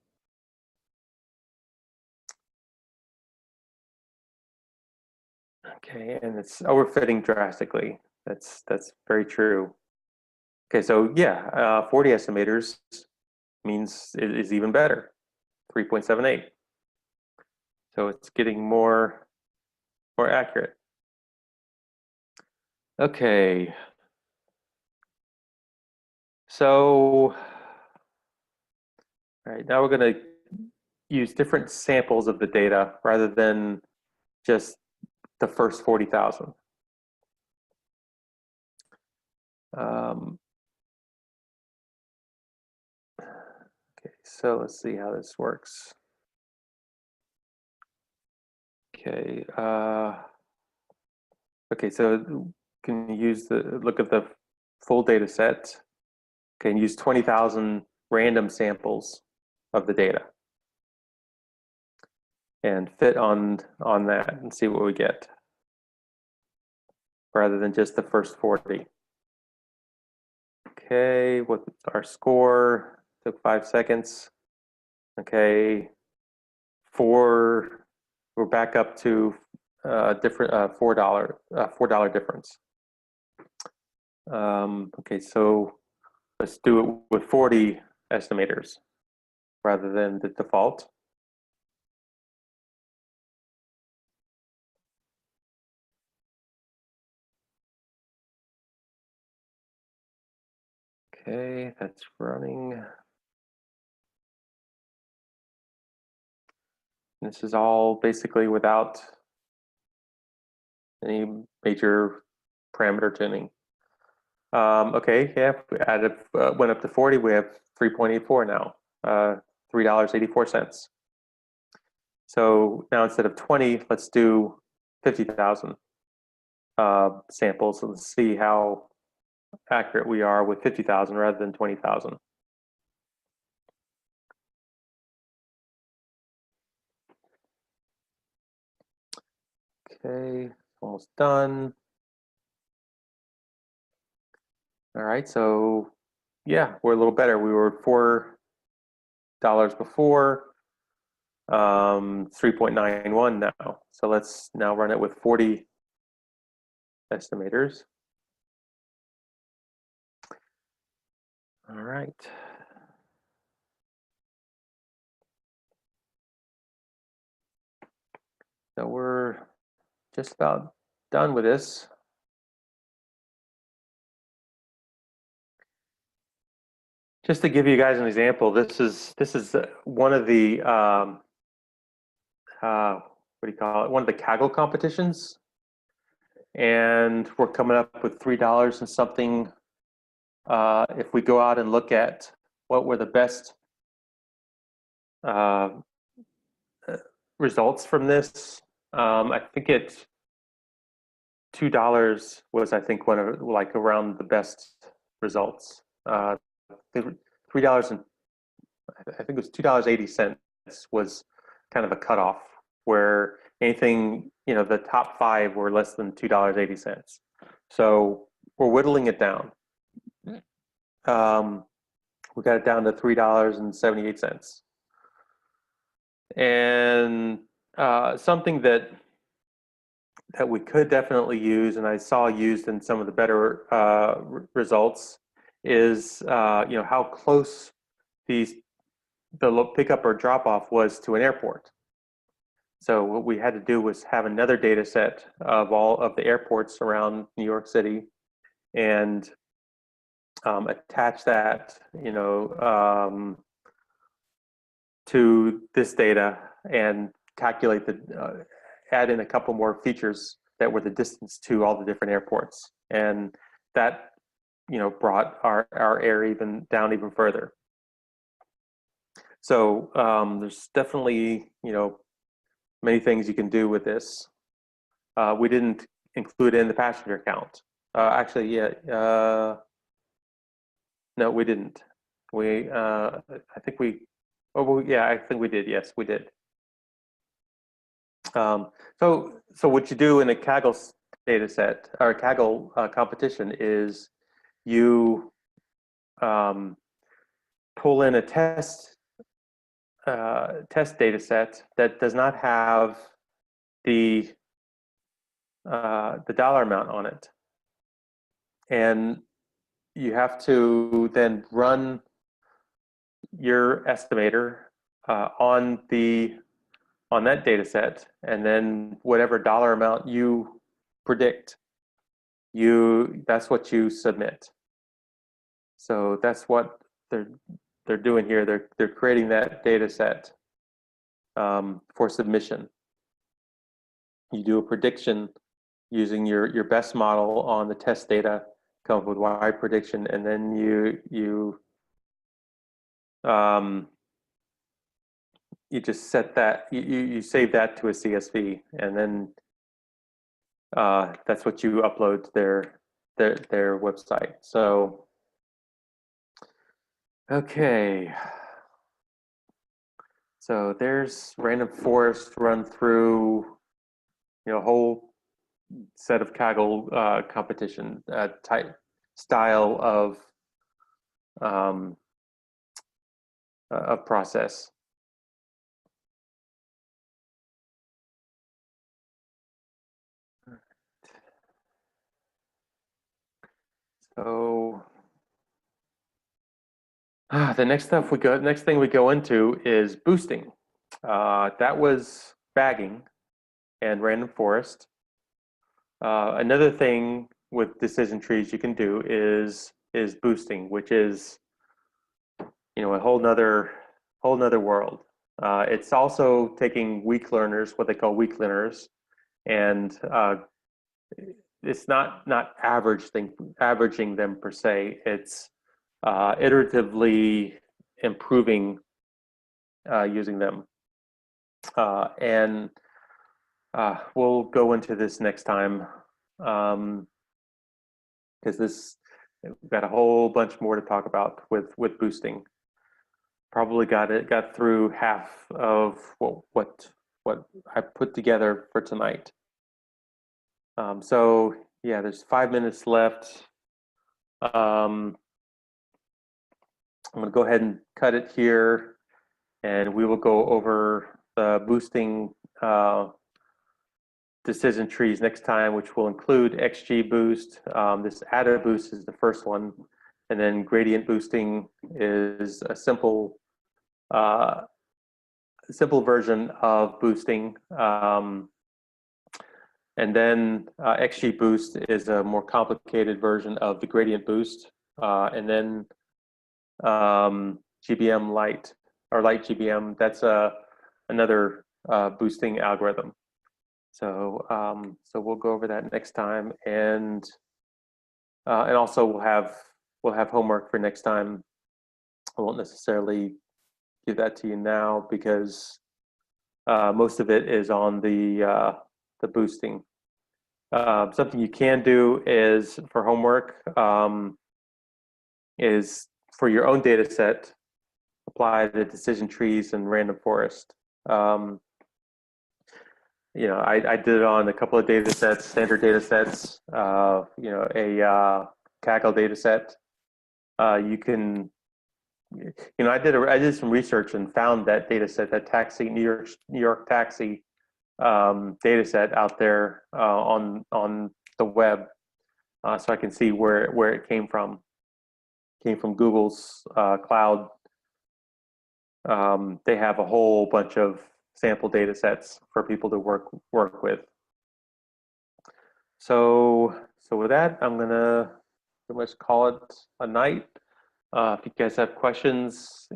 Okay, and it's overfitting drastically. That's very true. Okay, so yeah, 40 estimators means it is even better, 3.78. So it's getting more accurate. Okay. So, all right, now we're going to use different samples of the data rather than just the first 40,000. Okay, so let's see how this works. Okay, okay, so can you use look at the full data set? Can use 20,000 random samples of the data and fit on that and see what we get rather than just the first 40. Okay, what's our score? Took 5 seconds. Okay, we're back up to different $4 difference. Okay, so let's do it with 40 estimators rather than the default. Okay, that's running. This is all basically without any major parameter tuning. Okay, yeah, we added, went up to 40, we have 3.84 now, $3.84. So now instead of 20, let's do 50,000 samples. So let's see how accurate we are with 50,000 rather than 20,000. Okay, almost done. All right, so yeah, we're a little better. We were $4 before, 3.91 now. So let's now run it with 40 estimators. All right. So we're just about done with this. Just to give you guys an example, this is one of the what do you call it? One of the Kaggle competitions, and we're coming up with $3 and something. If we go out and look at what were the best results from this, I think it's $2 was, I think, one of like around the best results. $3 and I think it was $2.80 was kind of a cutoff where anything, you know, the top 5 were less than $2.80. So we're whittling it down. We got it down to $3.78. And something that we could definitely use, and I saw used in some of the better results, is you know, how close the pickup or drop off was to an airport. So what we had to do was have another data set of all of the airports around New York City and attach that, you know, to this data and calculate the, add in a couple more features that were the distance to all the different airports. And that, you know, brought our error even down even further. So there's definitely, you know, many things you can do with this. We didn't include in the passenger count. Actually, yeah, no, we didn't. We, I think we, oh, well, yeah, I think we did. Yes, we did. So what you do in a Kaggle data set or a Kaggle competition is you pull in a test data set that does not have the dollar amount on it, and you have to then run your estimator on that data set, and then whatever dollar amount you predict, that's what you submit. So that's what they're doing here. They're creating that data set for submission. You do a prediction using your best model on the test data, come up with Y prediction, and then you just set that, you save that to a CSV, and then that's what you upload to their website. So, okay. So there's Random Forest run through, a whole set of Kaggle competition type style of process. So the next thing we go into is boosting. That was bagging and Random Forest. Another thing with decision trees you can do is boosting, which is a whole nother world. It's also taking weak learners, what they call weak learners, and it's not averaging them per se. It's iteratively improving using them, and we'll go into this next time, because we've got a whole bunch more to talk about with boosting. Probably got through half of what I put together for tonight. So yeah, there's 5 minutes left. I'm going to go ahead and cut it here, and we will go over the boosting decision trees next time, which will include XGBoost. This AdaBoost is the first one, and then gradient boosting is a simple version of boosting. And then XGBoost is a more complicated version of the gradient boost. And then GBM Lite, or Lite GBM, that's another boosting algorithm. So we'll go over that next time, and also we'll have homework for next time. I won't necessarily give that to you now because most of it is on the boosting. Something you can do is for homework is for your own data set, apply the decision trees and Random Forest. I did it on a couple of data sets, standard data sets, a Kaggle data set. You can, I did some research and found that data set, that taxi, New York taxi data set out there on the web, so I can see where it came from. It came from Google's cloud. They have a whole bunch of sample data sets for people to work with. So with that, I'm gonna pretty much call it a night. If you guys have questions,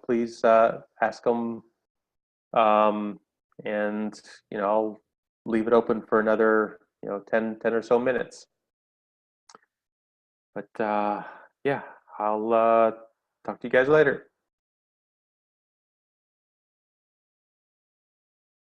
please ask them, and I'll leave it open for another 10 or so minutes. But yeah, I'll talk to you guys later.